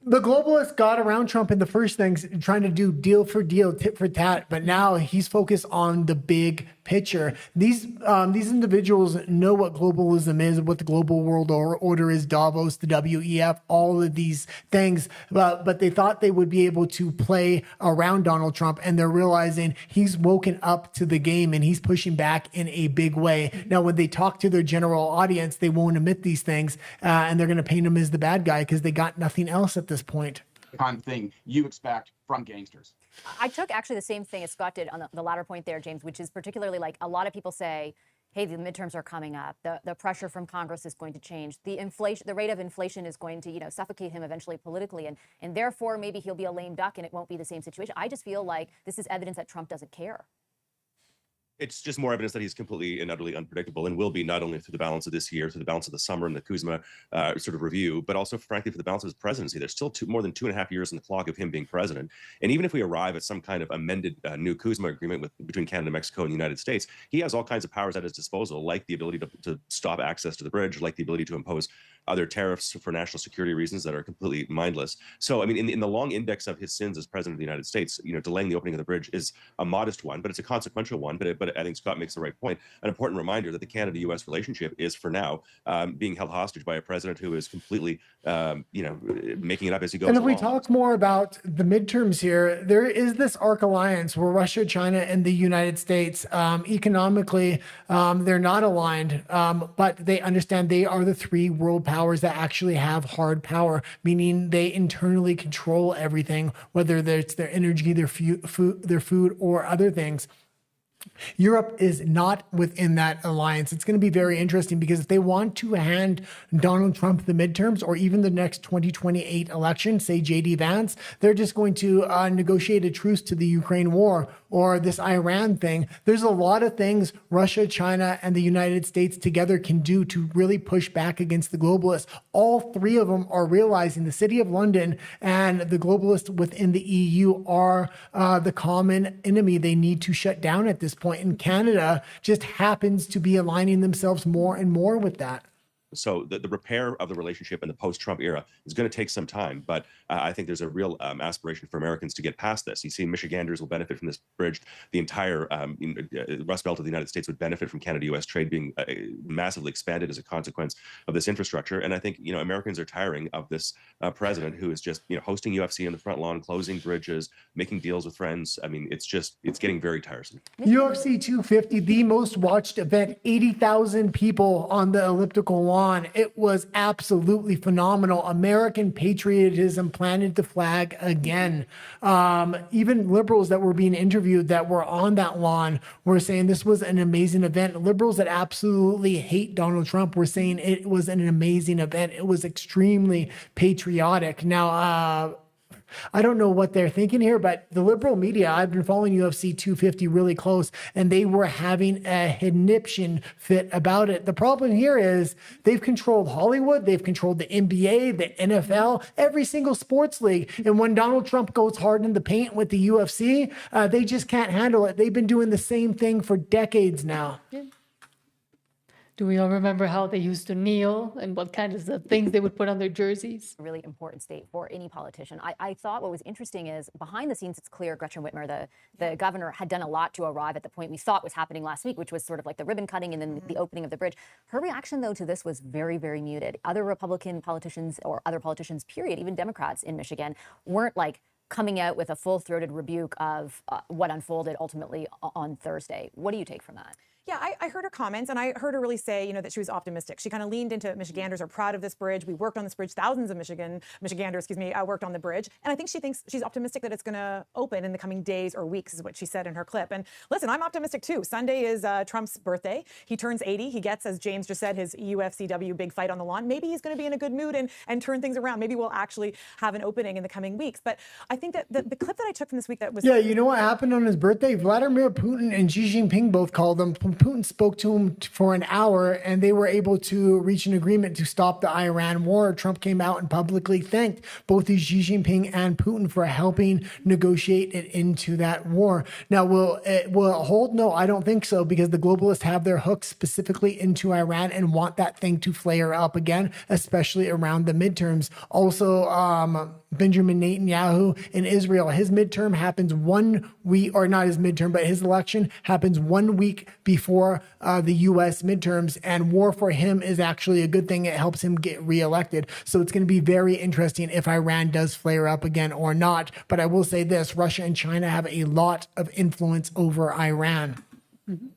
The globalists got around Trump in the first things, trying to do deal for deal, tit for tat. But now he's focused on the big picture. These individuals know what globalism is, what the global world order is, Davos, the WEF, all of these things. But they thought they would be able to play around Donald Trump, and they're realizing he's woken up to the game and he's pushing back in a big way. Now, when they talk to their general audience, they won't admit these things, and they're going to paint him as the bad guy because they got nothing else at this point. The kind of thing you expect from gangsters. I took actually the same thing as Scott did on the latter point there, James, which is particularly like a lot of people say, hey, the midterms are coming up. The pressure from Congress is going to change. The rate of inflation is going to, suffocate him eventually politically. And therefore, maybe he'll be a lame duck and it won't be the same situation. I just feel like this is evidence that Trump doesn't care. it's just more evidence that he's completely and utterly unpredictable and will be not only through the balance of this year, through the balance of the summer and the Kuzma sort of review, but also, frankly, for the balance of his presidency. There's still more than 2.5 years on the clock of him being president. And even if we arrive at some kind of amended new Kuzma agreement between Canada, Mexico, and the United States, he has all kinds of powers at his disposal, like the ability to stop access to the bridge, like the ability to impose other tariffs for national security reasons that are completely mindless. So, I mean, in the long index of his sins as president of the United States, delaying the opening of the bridge is a modest one, but it's a consequential one. But I think Scott makes the right point. An important reminder that the Canada-U.S. relationship is, for now, being held hostage by a president who is completely, making it up as he goes And if we along. talk more about the midterms here, there is this ARC alliance where Russia, China, and the United States, economically, they're not aligned, but they understand they are the three world powers that actually have hard power, meaning they internally control everything, whether it's their energy, their food, or other things. Europe is not within that alliance. It's going to be very interesting because if they want to hand Donald Trump the midterms or even the next 2028 election, say J.D. Vance, they're just going to negotiate a truce to the Ukraine war or this Iran thing. There's a lot of things Russia, China, and the United States together can do to really push back against the globalists. All three of them are realizing the City of London and the globalists within the EU are the common enemy they need to shut down at this point. And Canada just happens to be aligning themselves more and more with that. So the repair of the relationship in the post-Trump era is going to take some time, but I think there's a real aspiration for Americans to get past this. You see, Michiganders will benefit from this bridge. The entire Rust Belt of the United States would benefit from Canada-U.S. trade being massively expanded as a consequence of this infrastructure. And I think Americans are tiring of this president who is just hosting UFC in the front lawn, closing bridges, making deals with friends. I mean, it's getting very tiresome. UFC 250, the most watched event, 80,000 people on the elliptical lawn. It was absolutely phenomenal. American patriotism planted the flag again. Even liberals that were being interviewed that were on that lawn were saying this was an amazing event. Liberals that absolutely hate Donald Trump were saying it was an amazing event. It was extremely patriotic. Now, I don't know what they're thinking here, but the liberal media, I've been following UFC 250 really close, and they were having a conniption fit about it. The problem here is they've controlled Hollywood, they've controlled the NBA, the NFL, every single sports league. And when Donald Trump goes hard in the paint with the UFC, they just can't handle it. They've been doing the same thing for decades now. Yeah. Do we all remember how they used to kneel and what kinds of things they would put on their jerseys? A really important state for any politician. I thought what was interesting is behind the scenes, it's clear Gretchen Whitmer, the governor, had done a lot to arrive at the point we thought was happening last week, which was sort of like the ribbon cutting and then the opening of the bridge. Her reaction, though, to this was very, very muted. Other Republican politicians or other politicians, period, even Democrats in Michigan, weren't like coming out with a full-throated rebuke of what unfolded ultimately on Thursday. What do you take from that? Yeah, I heard her comments, and I heard her really say, that she was optimistic. She kind of leaned into Michiganders are proud of this bridge. We worked on this bridge. Thousands of Michiganders, worked on the bridge. And I think she thinks she's optimistic that it's going to open in the coming days or weeks, is what she said in her clip. And listen, I'm optimistic too. Sunday is Trump's birthday. He turns 80. He gets, as James just said, his UFCW big fight on the lawn. Maybe he's going to be in a good mood and turn things around. Maybe we'll actually have an opening in the coming weeks. But I think that the clip that I took from this week that was... Yeah, you know what happened on his birthday? Vladimir Putin and Xi Jinping both called him. Putin spoke to him for an hour, and they were able to reach an agreement to stop the Iran war. Trump came out and publicly thanked both Xi Jinping and Putin for helping negotiate it into that war. Now, will it hold? No, I don't think so, because the globalists have their hooks specifically into Iran and want that thing to flare up again, especially around the midterms. Also, Benjamin Netanyahu in Israel, his midterm happens 1 week, or not his midterm, but his election happens 1 week before the U.S. midterms, and war for him is actually a good thing. It helps him get reelected. So it's going to be very interesting if Iran does flare up again or not. But I will say this, Russia and China have a lot of influence over Iran. Mm-hmm.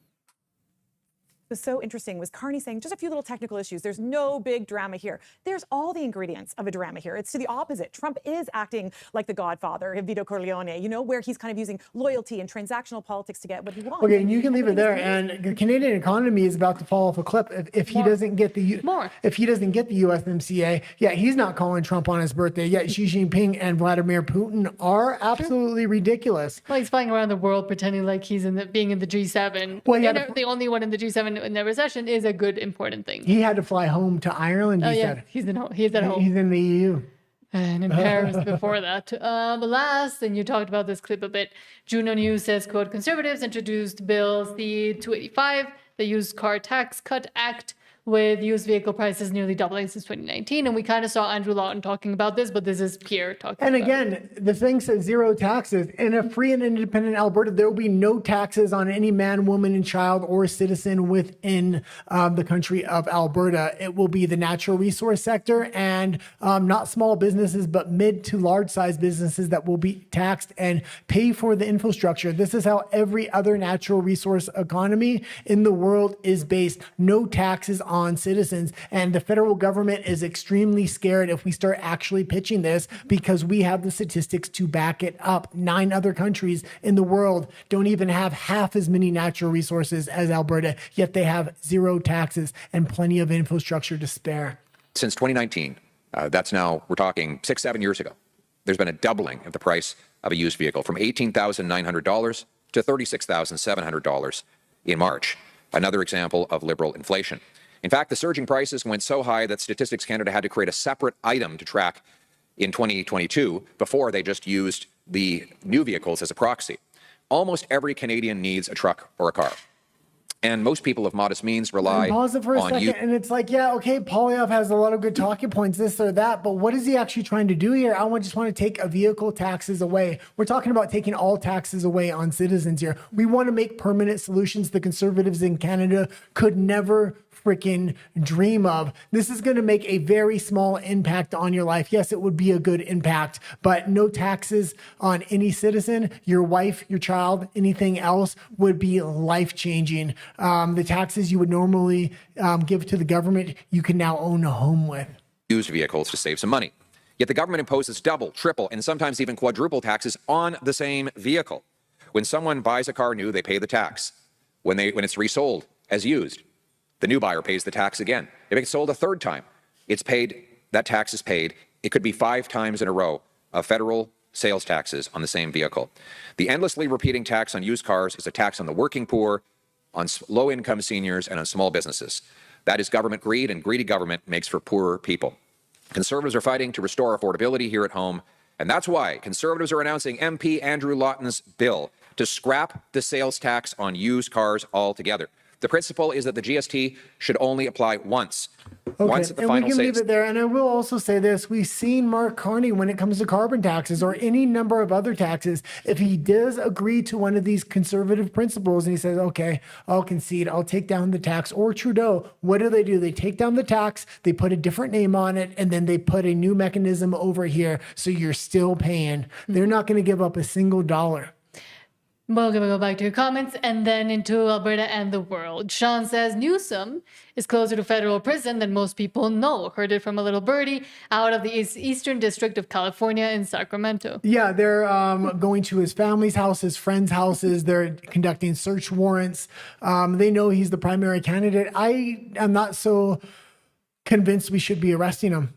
was so interesting was Carney saying just a few little technical issues. There's no big drama here. There's all the ingredients of a drama here. It's to the opposite. Trump is acting like the godfather, Vito Corleone, you know, where he's kind of using loyalty and transactional politics to get what he wants. Okay, and you can leave it there. And the Canadian economy is about to fall off a cliff if he doesn't get the if he doesn't get the USMCA. Yeah, he's not calling Trump on his birthday. Yet Xi Jinping and Vladimir Putin are absolutely ridiculous. Well, he's flying around the world pretending like he's being in the G7. Well, the only one in the G7 in the recession is a good, important thing. He had to fly home to Ireland. He said he's at home. He's in the EU. And in Paris before that. But last, and you talked about this clip a bit, Juno News says, quote, Conservatives introduced bills, the 285, the Used Car Tax Cut Act, with used vehicle prices nearly doubling since 2019. And we kind of saw Andrew Lawton talking about this, but this is Pierre talking And about again, the thing says zero taxes. In a free and independent Alberta, there will be no taxes on any man, woman, and child or citizen within the country of Alberta. It will be the natural resource sector and not small businesses, but mid to large size businesses that will be taxed and pay for the infrastructure. This is how every other natural resource economy in the world is based. No taxes on citizens. And the federal government is extremely scared if we start actually pitching this because we have the statistics to back it up. 9 other countries in the world don't even have half as many natural resources as Alberta, yet they have zero taxes and plenty of infrastructure to spare. Since 2019, that's now, we're talking 6-7 years ago, there's been a doubling of the price of a used vehicle from $18,900 to $36,700 in March. Another example of liberal inflation. In fact, the surging prices went so high that Statistics Canada had to create a separate item to track in 2022 before they just used the new vehicles as a proxy. Almost every Canadian needs a truck or a car. And most people of modest means rely Pause it for a on second. And it's like, yeah, okay, Poilievre has a lot of good talking points, this or that, but what is he actually trying to do here? I just want to take a vehicle taxes away. We're talking about taking all taxes away on citizens here. We want to make permanent solutions the Conservatives in Canada could never freaking dream of. This is going to make a very small impact on your life. Yes, it would be a good impact, but no taxes on any citizen, your wife, your child, anything else would be life-changing. The taxes you would normally give to the government, you can now own a home with. Used vehicles to save some money. Yet the government imposes double, triple, and sometimes even quadruple taxes on the same vehicle. When someone buys a car new, they pay the tax. When it's resold as used, the new buyer pays the tax again. If it's sold a third time, it's paid, that tax is paid. It could be 5 times in a row of federal sales taxes on the same vehicle. The endlessly repeating tax on used cars is a tax on the working poor, on low-income seniors, and on small businesses. That is government greed, and greedy government makes for poorer people. Conservatives are fighting to restore affordability here at home, and that's why Conservatives are announcing MP Andrew Lawton's bill to scrap the sales tax on used cars altogether. The principle is that the GST should only apply once. Okay, Once at the and final we can leave stage. it there. And I will also say this. We've seen Mark Carney when it comes to carbon taxes or any number of other taxes. If he does agree to one of these conservative principles and he says, okay, I'll concede, I'll take down the tax, or Trudeau, what do? They take down the tax, they put a different name on it, and then they put a new mechanism over here so you're still paying. They're not going to give up a single dollar. We're going to go back to your comments and then into Alberta and the world. Sean says Newsom is closer to federal prison than most people know. Heard it from a little birdie out of the Eastern District of California in Sacramento. Yeah, they're going to his family's house, his friends' houses. They're conducting search warrants. They know he's the primary candidate. I am not so convinced we should be arresting him.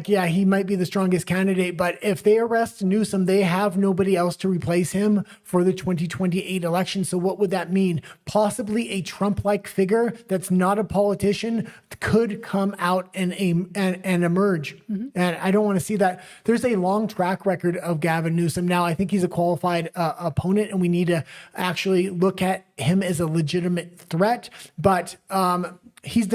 Yeah, he might be the strongest candidate, but if they arrest Newsom, they have nobody else to replace him for the 2028 election. So what would that mean? Possibly a Trump-like figure that's not a politician could come out and emerge. And I don't want to see that. There's a long track record of Gavin Newsom. Now, I think he's a qualified opponent, and we need to actually look at him as a legitimate threat. But he's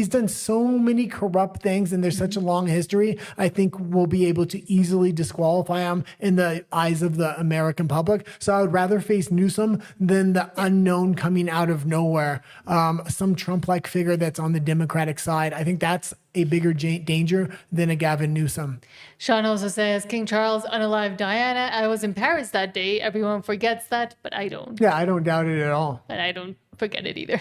done so many corrupt things, and there's such a long history. I think we'll be able to easily disqualify him in the eyes of the American public. So I would rather face Newsom than the unknown coming out of nowhere. Some Trump-like figure that's on the Democratic side. I think that's a bigger danger than a Gavin Newsom. Sean also says, King Charles unalived Diana. I was in Paris that day. Everyone forgets that, but I don't. Yeah, I don't doubt it at all. But I don't forget it either.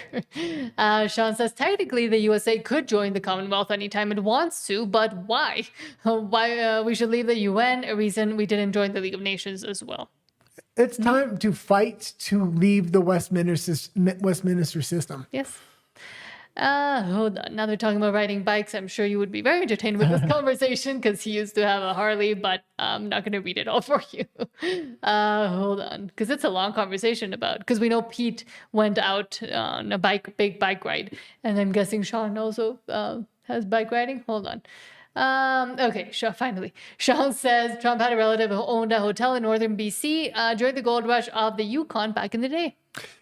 Sean says, technically, the USA could join the Commonwealth anytime it wants to, but why? Why we should leave the UN, a reason we didn't join the League of Nations as well. It's time to fight to leave the Westminster system. Yes. Hold on. Now they're talking about riding bikes. I'm sure you would be very entertained with this conversation because he used to have a Harley, but I'm not going to read it all for you. Hold on. Because it's a long conversation because we know Pete went out on a big bike ride. And I'm guessing Sean also has bike riding. Hold on. Okay, finally. Sean says Trump had a relative who owned a hotel in northern BC during the gold rush of the Yukon back in the day.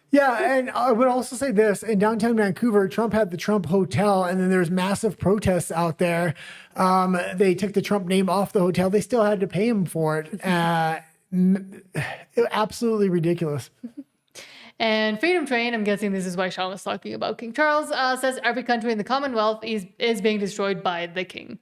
Yeah, and I would also say this. In downtown Vancouver, Trump had the Trump Hotel, and then there's massive protests out there. They took the Trump name off the hotel. They still had to pay him for it. Absolutely ridiculous. And Freedom Train, I'm guessing this is why Sean was talking about King Charles, says every country in the Commonwealth is being destroyed by the king.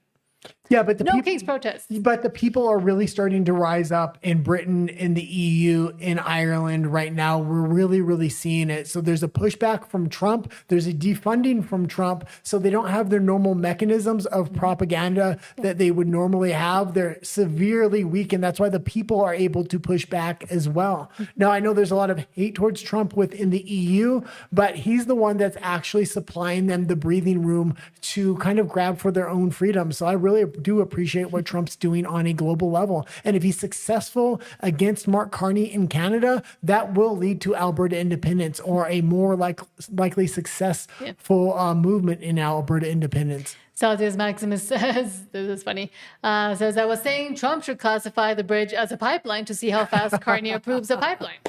Yeah, but no king's protests. But the people are really starting to rise up in Britain, in the EU, in Ireland right now. We're really, really seeing it. So there's a pushback from Trump. There's a defunding from Trump. So they don't have their normal mechanisms of propaganda that they would normally have. They're severely weak, and that's why the people are able to push back as well. Now, I know there's a lot of hate towards Trump within the EU, but he's the one that's actually supplying them the breathing room to kind of grab for their own freedom. So I really do appreciate what Trump's doing on a global level. And if he's successful against Mark Carney in Canada, that will lead to Alberta independence or a more likely successful movement in Alberta independence. Celsius Maximus says, this is funny, says, I was saying Trump should classify the bridge as a pipeline to see how fast Carney approves a pipeline.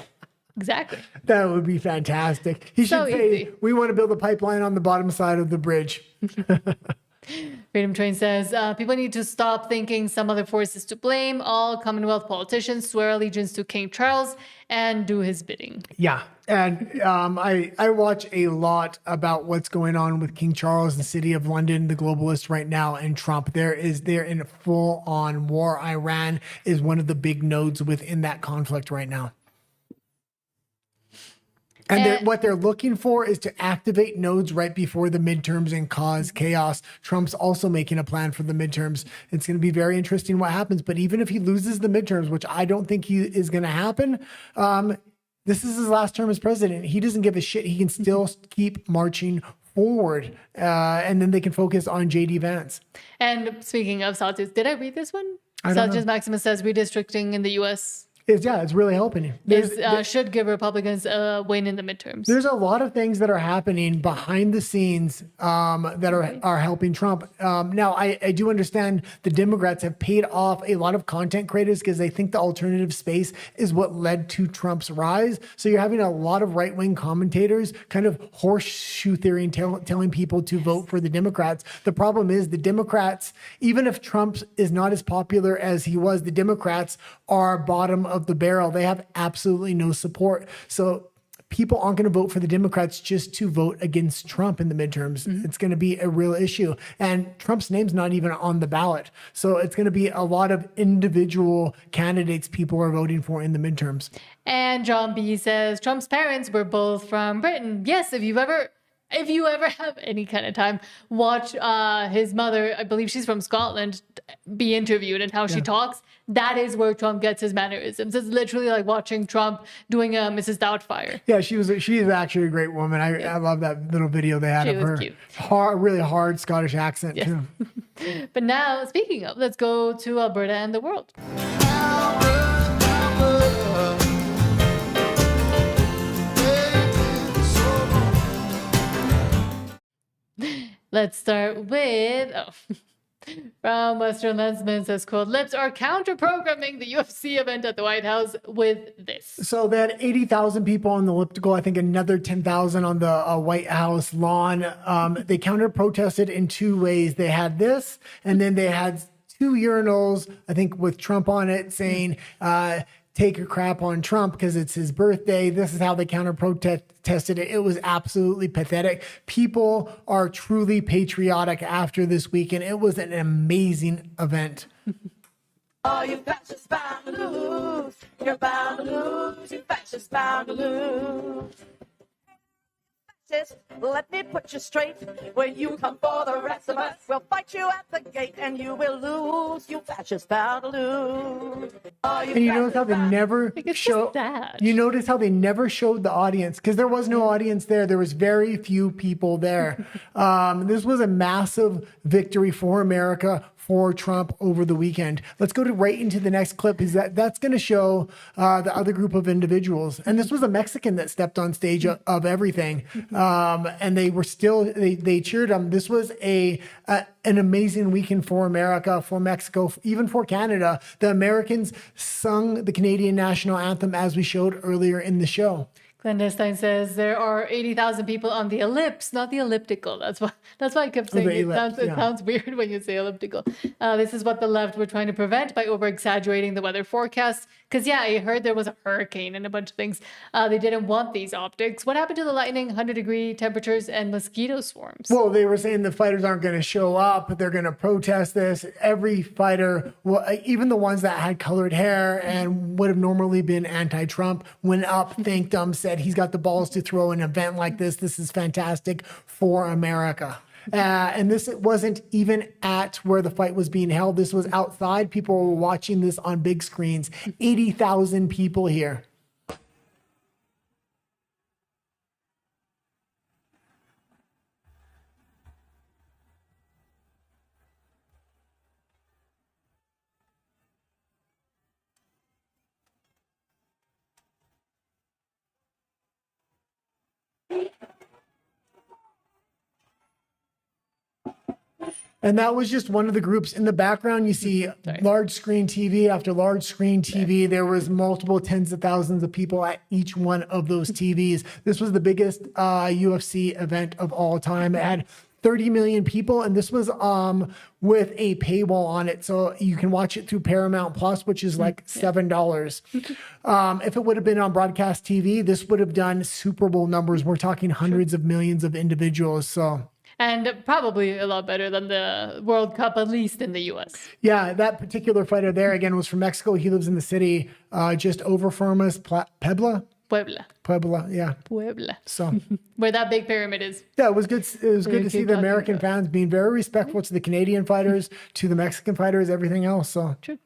Exactly. That would be fantastic. He should say, we want to build a pipeline on the bottom side of the bridge. Freedom Train says, people need to stop thinking some other force is to blame. All Commonwealth politicians swear allegiance to King Charles and do his bidding. Yeah. And I watch a lot about what's going on with King Charles, the City of London, the globalists right now, and Trump. They're in a full-on war. Iran is one of the big nodes within that conflict right now. And what they're looking for is to activate nodes right before the midterms and cause chaos. Trump's also making a plan for the midterms. It's going to be very interesting what happens. But even if he loses the midterms, which I don't think is going to happen, this is his last term as president. He doesn't give a shit. He can still keep marching forward. And then they can focus on J.D. Vance. And speaking of Celsius, did I read this one? I don't know. Celsius Maximus says redistricting in the U.S. It's really helping you. Should give Republicans a win in the midterms. There's a lot of things that are happening behind the scenes that are helping Trump. Now, I do understand the Democrats have paid off a lot of content creators because they think the alternative space is what led to Trump's rise. So you're having a lot of right-wing commentators kind of horseshoe theory and telling people to vote for the Democrats. The problem is the Democrats, even if Trump is not as popular as he was, the Democrats are bottom of the barrel. They have absolutely no support. So people aren't going to vote for the Democrats just to vote against Trump in the midterms. Mm-hmm. It's going to be a real issue. And Trump's name's not even on the ballot. So it's going to be a lot of individual candidates people are voting for in the midterms. And John B says Trump's parents were both from Britain. Yes, if you ever have any kind of time, watch his mother, I believe she's from Scotland, be interviewed and how she talks. That is where Trump gets his mannerisms. It's literally like watching Trump doing Mrs. Doubtfire. Yeah, she is actually a great woman. I love that little video they had of her. Cute. Really hard Scottish accent too. But now, speaking of, let's go to Alberta and the world. Let's start with, from Western Lensman says, quote, Lips are counter-programming the UFC event at the White House with this. So they had 80,000 people on the elliptical, I think another 10,000 on the White House lawn. They counter-protested in two ways. They had this, and then they had two urinals, I think with Trump on it, saying, take a crap on Trump because it's his birthday. This is how they counter-protested it. It was absolutely pathetic. People are truly patriotic after this weekend. It was an amazing event. Oh, you fascists bound to lose. You're bound to lose. You fascists bound to lose. Sis, let me put you straight. When you come for the rest of us, we'll fight you at the gate, and you will lose. You fascists bound to lose. Oh, And you notice how they never show. You notice how they never showed the audience because there was no audience there. There was very few people there. This was a massive victory for America, for Trump over the weekend. Let's go right into the next clip. Is that's going to show the other group of individuals, and this was a Mexican that stepped on stage of everything, and they were still they cheered him. This was an amazing weekend for America, for Mexico, even for Canada. The Americans sung the Canadian national anthem as we showed earlier in the show. Clandestine says there are 80,000 people on the ellipse, not the elliptical. That's why I kept saying it sounds weird when you say elliptical. This is what the left were trying to prevent by over-exaggerating the weather forecast. Because, yeah, I heard there was a hurricane and a bunch of things. They didn't want these optics. What happened to the lightning, 100-degree temperatures, and mosquito swarms? Well, they were saying the fighters aren't going to show up. They're going to protest this. Every fighter, even the ones that had colored hair and would have normally been anti-Trump, went up, thanked them, said he's got the balls to throw an event like this. This is fantastic for America. And this wasn't even at where the fight was being held. This was outside. People were watching this on big screens. 80,000 people here. And that was just one of the groups. In the background, you see large screen TV after large screen TV. There was multiple tens of thousands of people at each one of those TVs. This was the biggest UFC event of all time. It had 30 million people, and this was with a paywall on it. So you can watch it through Paramount Plus, which is like $7. If it would have been on broadcast TV, this would have done Super Bowl numbers. We're talking hundreds of millions of individuals. So... And probably a lot better than the World Cup, at least in the U.S. Yeah, that particular fighter there, again, was from Mexico. He lives in the city just over from us, Puebla, yeah. Puebla. So where that big pyramid is. Yeah, it was good. It was good to see the American fans being very respectful to the Canadian fighters, to the Mexican fighters, everything else. So true.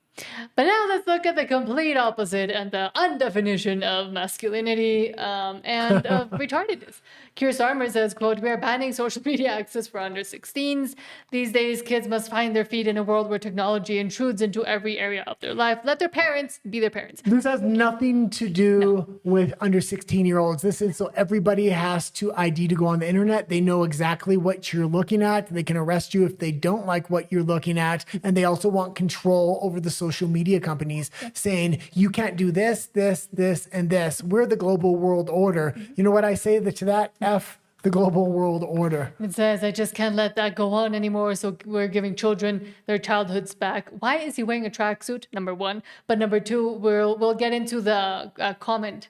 But now let's look at the complete opposite and the undefinition of masculinity and of retardedness. Keir Starmer says, quote, "We are banning social media access for under 16s. These days, kids must find their feet in a world where technology intrudes into every area of their life. Let their parents be their parents." This has nothing to do with under 16-year-olds. This is so everybody has to ID to go on the internet. They know exactly what you're looking at. They can arrest you if they don't like what you're looking at. And they also want control over the social media companies saying, you can't do this, this, this, and this. We're the global world order. You know what I say to that? F the global world order. It says, "I just can't let that go on anymore. So we're giving children their childhoods back." Why is he wearing a tracksuit? Number one. But number two, we'll get into the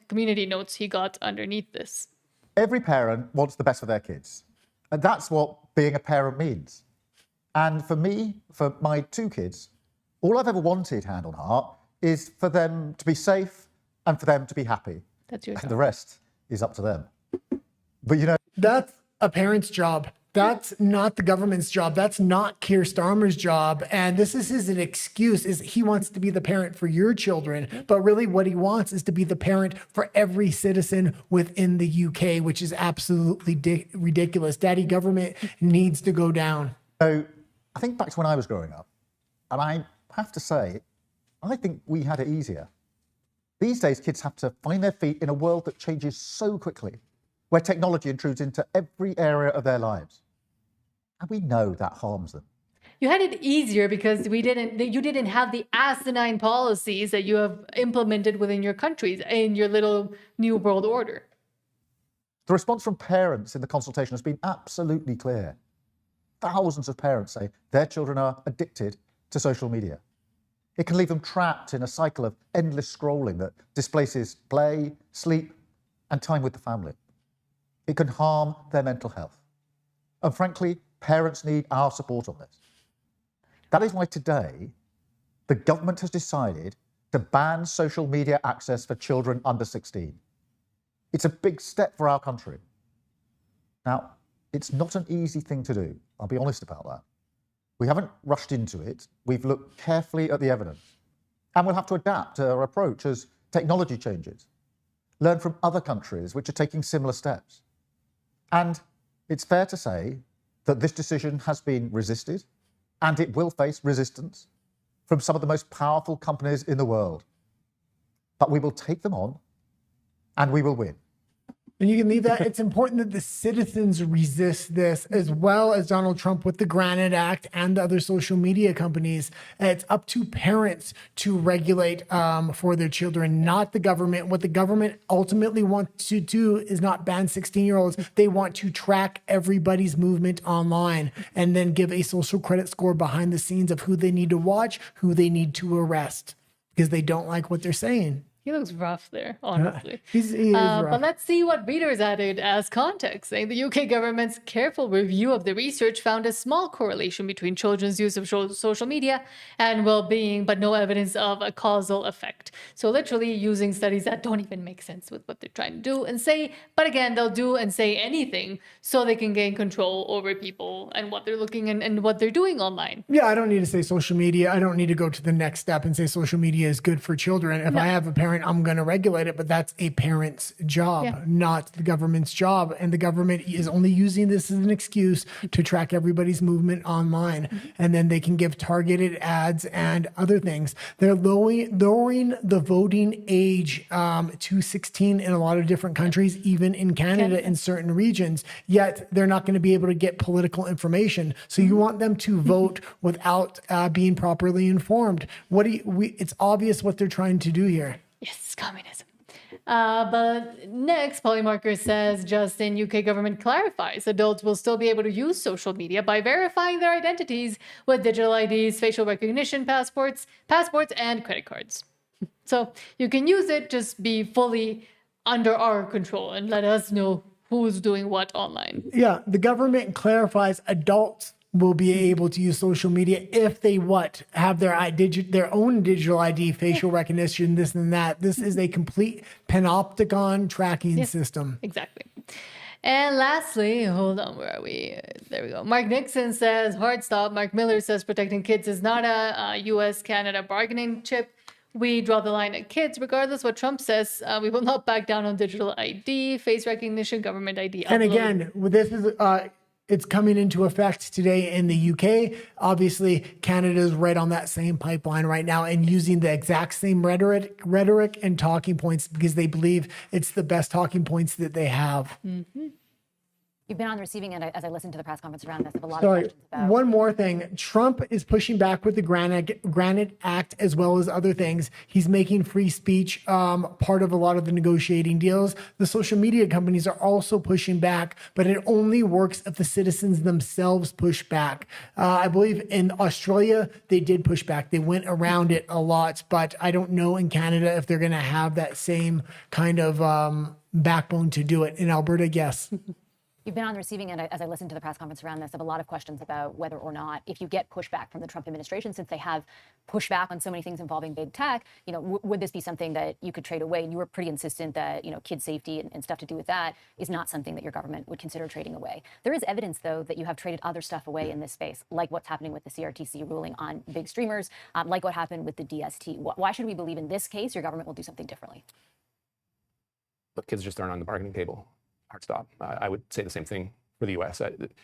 community notes he got underneath this. Every parent wants the best for their kids. And that's what being a parent means. And for me, for my two kids, all I've ever wanted, hand on heart, is for them to be safe and for them to be happy. That's your job. And the rest is up to them. But you know, that's a parent's job. That's not the government's job. That's not Keir Starmer's job. And this is an excuse, is he wants to be the parent for your children. But really what he wants is to be the parent for every citizen within the UK, which is absolutely ridiculous. Daddy government needs to go down. So I think back to when I was growing up, and I have to say, I think we had it easier. These days, kids have to find their feet in a world that changes so quickly, where technology intrudes into every area of their lives. And we know that harms them. You had it easier because you didn't have the asinine policies that you have implemented within your countries in your little new world order. The response from parents in the consultation has been absolutely clear. Thousands of parents say their children are addicted to social media. It can leave them trapped in a cycle of endless scrolling that displaces play, sleep, and time with the family. It can harm their mental health. And frankly, parents need our support on this. That is why today, the government has decided to ban social media access for children under 16. It's a big step for our country. Now, it's not an easy thing to do. I'll be honest about that. We haven't rushed into it. We've looked carefully at the evidence. And we'll have to adapt our approach as technology changes. Learn from other countries which are taking similar steps. And it's fair to say that this decision has been resisted, and it will face resistance from some of the most powerful companies in the world. But we will take them on, and we will win. And you can leave that. It's important that the citizens resist this, as well as Donald Trump with the Granite Act and the other social media companies. It's up to parents to regulate for their children, not the government. What the government ultimately wants to do is not ban 16-year-olds. They want to track everybody's movement online and then give a social credit score behind the scenes of who they need to watch, who they need to arrest, because they don't like what they're saying. He looks rough there, honestly. He is rough. But let's see what readers added as context, saying the UK government's careful review of the research found a small correlation between children's use of social media and well-being, but no evidence of a causal effect. So literally using studies that don't even make sense with what they're trying to do and say, but again, they'll do and say anything so they can gain control over people and what they're looking and what they're doing online. Yeah, I don't need to say social media. I don't need to go to the next step and say social media is good for children. If I have a parent, I'm going to regulate it, but that's a parent's job, not the government's job. And the government is only using this as an excuse to track everybody's movement online. And then they can give targeted ads and other things. They're lowering the voting age to 16 in a lot of different countries, even in Canada in certain regions, yet they're not going to be able to get political information. So you want them to vote without being properly informed. It's obvious what they're trying to do here. Yes, communism. But next, Polymarker says, Justin, UK government clarifies adults will still be able to use social media by verifying their identities with digital IDs, facial recognition passports, and credit cards. So you can use it, just be fully under our control and let us know who's doing what online. Yeah, the government clarifies adults will be able to use social media if they have their own digital ID, facial recognition, this and that. This is a complete panopticon tracking system. Exactly. And lastly, hold on, where are we? There we go. Mark Nixon says, hard stop. Mark Miller says, protecting kids is not a U.S.-Canada bargaining chip. We draw the line at kids, regardless what Trump says. We will not back down on digital ID, face recognition, government ID. And again, this is... it's coming into effect today in the UK. Obviously, Canada is right on that same pipeline right now and using the exact same rhetoric and talking points because they believe it's the best talking points that they have. Mm-hmm. You've been on the receiving end, as I listened to the press conference around this, of a lot of questions about... One more thing. Trump is pushing back with the Granite Act as well as other things. He's making free speech part of a lot of the negotiating deals. The social media companies are also pushing back, but it only works if the citizens themselves push back. I believe in Australia, they did push back. They went around it a lot, but I don't know in Canada if they're going to have that same kind of backbone to do it. In Alberta, yes. You've been on the receiving end, as I listened to the press conference around this, of a lot of questions about whether or not, if you get pushback from the Trump administration, since they have pushed back on so many things involving big tech, would this be something that you could trade away? And you were pretty insistent that, kid safety and stuff to do with that is not something that your government would consider trading away. There is evidence, though, that you have traded other stuff away in this space, like what's happening with the CRTC ruling on big streamers, like what happened with the DST. Why should we believe in this case your government will do something differently? Look, kids just aren't on the bargaining table. Hard stop. I would say the same thing for the U.S.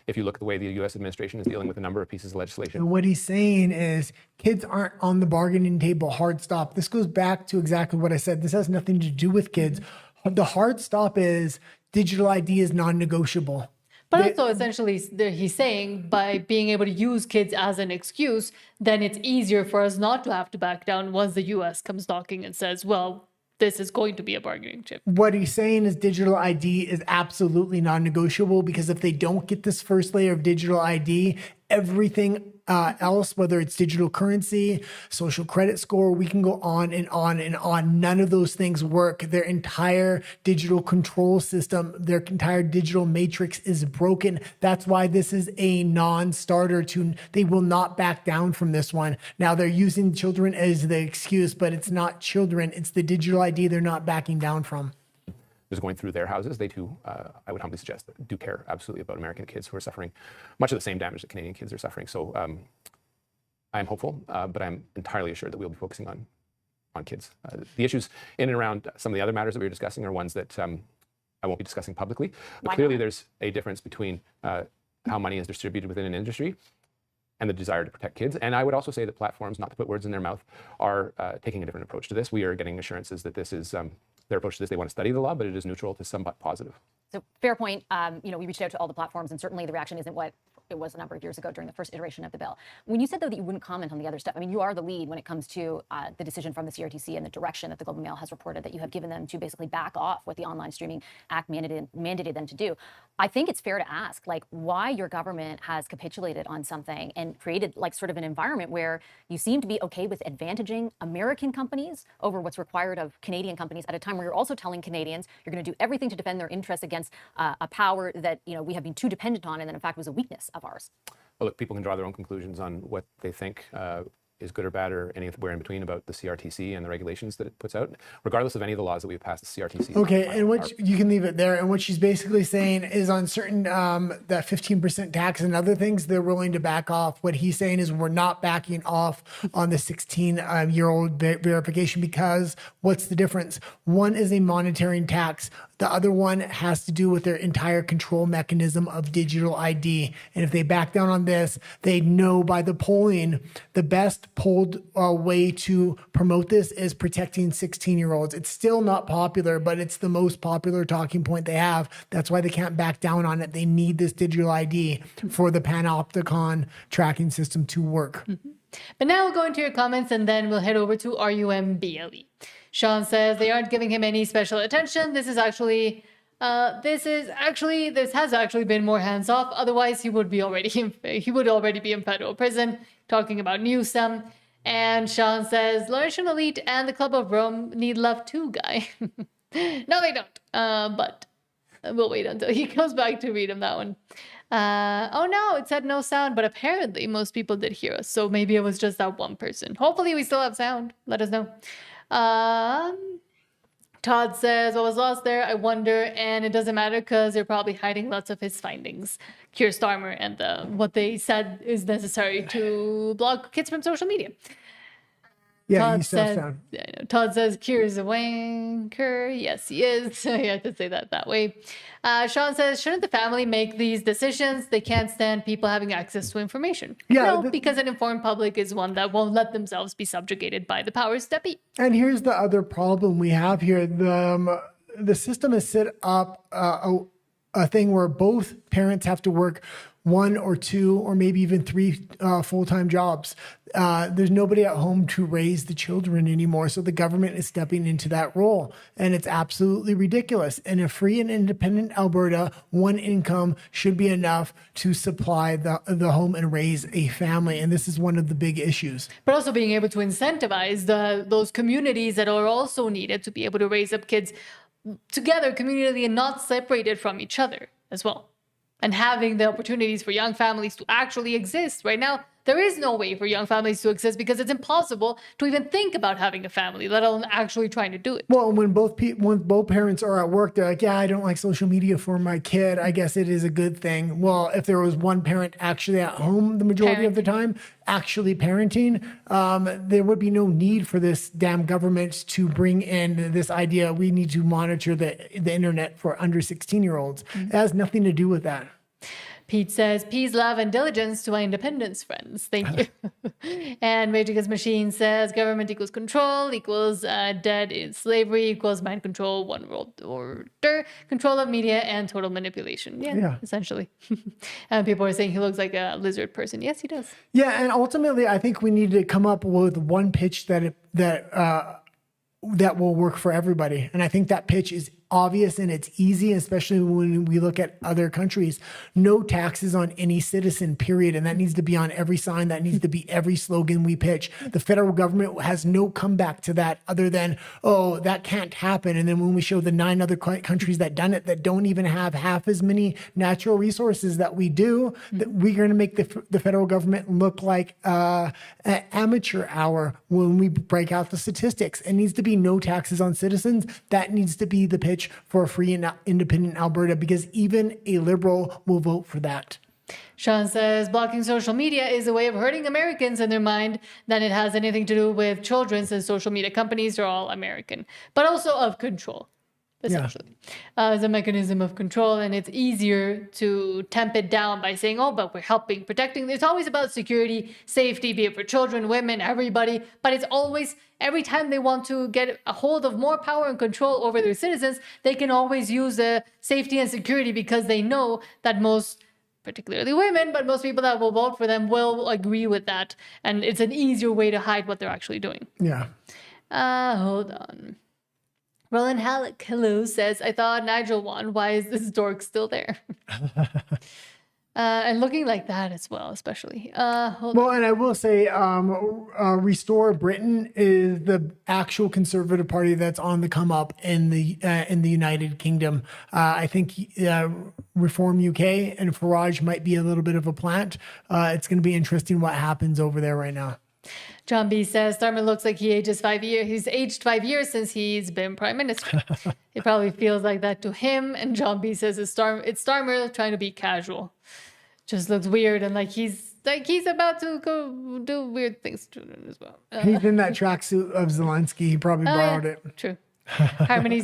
If you look at the way the U.S. administration is dealing with a number of pieces of legislation. And what he's saying is kids aren't on the bargaining table, hard stop. This goes back to exactly what I said. This has nothing to do with kids. The hard stop is digital ID is non-negotiable. But also, essentially, he's saying by being able to use kids as an excuse, then it's easier for us not to have to back down once the U.S. comes knocking and says, well, this is going to be a bargaining chip. What he's saying is digital ID is absolutely non-negotiable because if they don't get this first layer of digital ID, everything else, whether it's digital currency, social credit score, we can go on and on and on. None of those things work. Their entire digital control system, their entire digital matrix is broken. That's why this is a non-starter. They will not back down from this one. Now they're using children as the excuse, but it's not children. It's the digital ID they're not backing down from. is going through their houses, they too, I would humbly suggest, do care absolutely about American kids who are suffering much of the same damage that Canadian kids are suffering. So I'm hopeful, but I'm entirely assured that we'll be focusing on kids. The issues in and around some of the other matters that we were discussing are ones that I won't be discussing publicly. But clearly there's a difference between how money is distributed within an industry and the desire to protect kids. And I would also say that platforms, not to put words in their mouth, are taking a different approach to this. We are getting assurances that this is their approach to this. They want to study the law, but it is neutral to somewhat positive. So fair point. We reached out to all the platforms, and certainly the reaction isn't what it was a number of years ago during the first iteration of the bill. When you said, though, that you wouldn't comment on the other stuff, I mean, you are the lead when it comes to the decision from the CRTC and the direction that the Globe and Mail has reported that you have given them to basically back off what the Online Streaming Act mandated them to do. I think it's fair to ask, like, why your government has capitulated on something and created, like, sort of an environment where you seem to be okay with advantaging American companies over what's required of Canadian companies at a time where you're also telling Canadians you're going to do everything to defend their interests against a power that, we have been too dependent on and that, in fact, was a weakness of ours. Well, look, people can draw their own conclusions on what they think is good or bad or anywhere in between about the CRTC and the regulations that it puts out, regardless of any of the laws that we've passed. The CRTC. Okay, and what you can leave it there. And what she's basically saying is on certain that 15% tax and other things, they're willing to back off. What he's saying is we're not backing off on the 16-year-old verification because what's the difference? One is a monetary tax. The other one has to do with their entire control mechanism of digital ID. And if they back down on this, they know by the polling, the best polled way to promote this is protecting 16-year-olds. It's still not popular, but it's the most popular talking point they have. That's why they can't back down on it. They need this digital ID for the Panopticon tracking system to work. Mm-hmm. But now we'll go into your comments and then we'll head over to RUMBLE. Sean says they aren't giving him any special attention. This has actually been more hands off. Otherwise, he would already be in federal prison. Talking about Newsom, and Sean says Laurentian Elite and the Club of Rome need love too, guy. No, they don't. But we'll wait until he goes back to read him that one. Oh no, it said no sound, but apparently most people did hear us. So maybe it was just that one person. Hopefully we still have sound. Let us know. Todd says, what was lost there? I wonder, and it doesn't matter because they're probably hiding lots of his findings. Keir Starmer and what they said is necessary to block kids from social media. Yeah, Todd says Keir is a wanker. Yes, he is. So you have to say that way. Sean says, shouldn't the family make these decisions? They can't stand people having access to information. Yeah, no, because an informed public is one that won't let themselves be subjugated by the powers that be. And here's the other problem we have here. The system has set up a thing where both parents have to work 1 or 2 or maybe even 3 full-time jobs. There's nobody at home to raise the children anymore. So the government is stepping into that role. And it's absolutely ridiculous. In a free and independent Alberta, one income should be enough to supply the home and raise a family. And this is one of the big issues. But also being able to incentivize those communities that are also needed to be able to raise up kids together communally and not separated from each other as well. And having the opportunities for young families to actually exist. Right now, there is no way for young families to exist because it's impossible to even think about having a family, let alone actually trying to do it. Well, when both parents are at work, they're like, yeah, I don't like social media for my kid. I guess it is a good thing. Well, if there was one parent actually at home the majority of the time, actually parenting, there would be no need for this damn government to bring in this idea. We need to monitor the internet for under 16-year-olds. Mm-hmm. It has nothing to do with that. Pete says, peace, love, and diligence to my independence friends. Thank you. And Rage Against Machine says, government equals control, equals dead is slavery, equals mind control, one world order, control of media, and total manipulation. Yeah. Essentially. And people are saying he looks like a lizard person. Yes, he does. Yeah, and ultimately, I think we need to come up with one pitch that will work for everybody. And I think that pitch is obvious and it's easy, especially when we look at other countries. No taxes on any citizen, period. And that needs to be on every sign. That needs to be every slogan we pitch. The federal government has no comeback to that other than, oh, that can't happen. And then when we show the 9 other countries that done it, that don't even have half as many natural resources that we do, that we're going to make the federal government look like an amateur hour when we break out the statistics. It needs to be no taxes on citizens. That needs to be the pitch pitch for a free and independent Alberta, because even a Liberal will vote for that. Sean says blocking social media is a way of hurting Americans in their mind than it has anything to do with children, since social media companies are all American, but also of control, essentially, as a mechanism of control. And it's easier to tamp it down by saying, oh, but we're helping, protecting. It's always about security, safety, be it for children, women, everybody. But it's always, every time they want to get a hold of more power and control over their citizens, they can always use the safety and security, because they know that most, particularly women, but most people that will vote for them will agree with that. And it's an easier way to hide what they're actually doing. Yeah. Hold on. Roland Halleck, hello, says, I thought Nigel won. Why is this dork still there? And looking like that as well, especially. Hold on. And I will say, Restore Britain is the actual Conservative Party that's on the come up in the United Kingdom. I think Reform UK and Farage might be a little bit of a plant. It's going to be interesting what happens over there right now. John B says Starmer looks like he ages 5 years. He's aged 5 years since he's been prime minister. It probably feels like that to him. And John B says it's Starmer trying to be casual. Just looks weird, and like he's about to go do weird things to children as well. He's in that tracksuit of Zelensky. He probably borrowed it. True. Harmony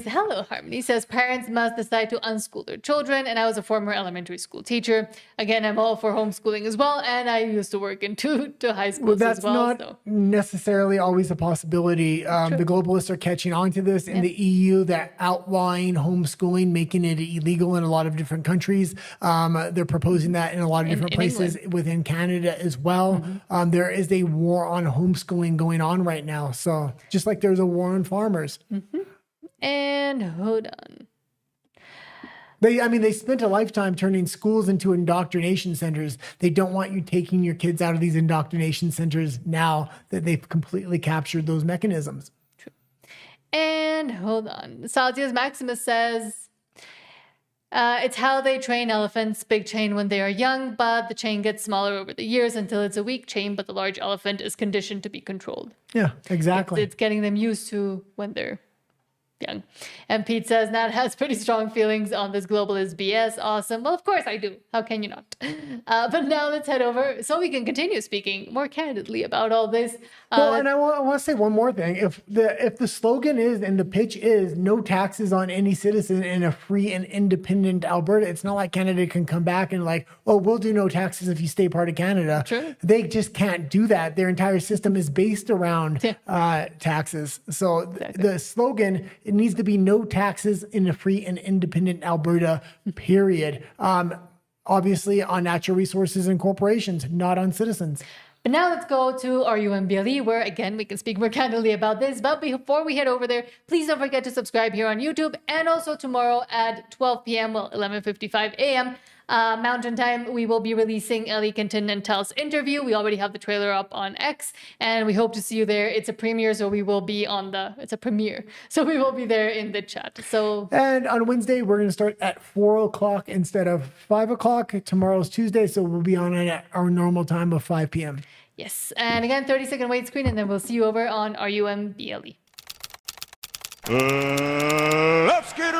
says parents must decide to unschool their children, and I was a former elementary school teacher. Again, I'm all for homeschooling as well, and I used to work in two high schools that's as well. not necessarily always a possibility. The globalists are catching on to this in the EU, that outlawing homeschooling, making it illegal in a lot of different countries. They're proposing that in a lot of different places within Canada as well. There is a war on homeschooling going on right now. So just like there's a war on farmers. And hold on. They spent a lifetime turning schools into indoctrination centers. They don't want you taking your kids out of these indoctrination centers now that they've completely captured those mechanisms. True. And hold on. Saltius Maximus says, it's how they train elephants, big chain when they are young, but the chain gets smaller over the years until it's a weak chain, but the large elephant is conditioned to be controlled. Yeah, exactly. It's getting them used to when they're young. And Pete says, Nat has pretty strong feelings on this globalist BS. Awesome. Well, of course I do. How can you not? But now let's head over so we can continue speaking more candidly about all this. And I want to say one more thing. If the slogan is and the pitch is no taxes on any citizen in a free and independent Alberta, it's not like Canada can come back and like, oh, we'll do no taxes if you stay part of Canada. True. They just can't do that. Their entire system is based around taxes. So the slogan, it needs to be no taxes in a free and independent Alberta, period. Obviously on natural resources and corporations, not on citizens. But now let's go to RUMBLE, where again, we can speak more candidly about this. But before we head over there, please don't forget to subscribe here on YouTube. And also tomorrow at 12 p.m., 11:55 a.m., Mountain Time, we will be releasing Ellie Continental's interview. We already have the trailer up on X, and we hope to see you there. It's a premiere, so we will be it's a premiere. So we will be there in the chat. And on Wednesday, we're going to start at 4 o'clock instead of 5 o'clock. Tomorrow's Tuesday, so we'll be on at our normal time of 5 p.m. Yes, and again, 30-second Waitscreen, and then we'll see you over on RUMBLE. Let's get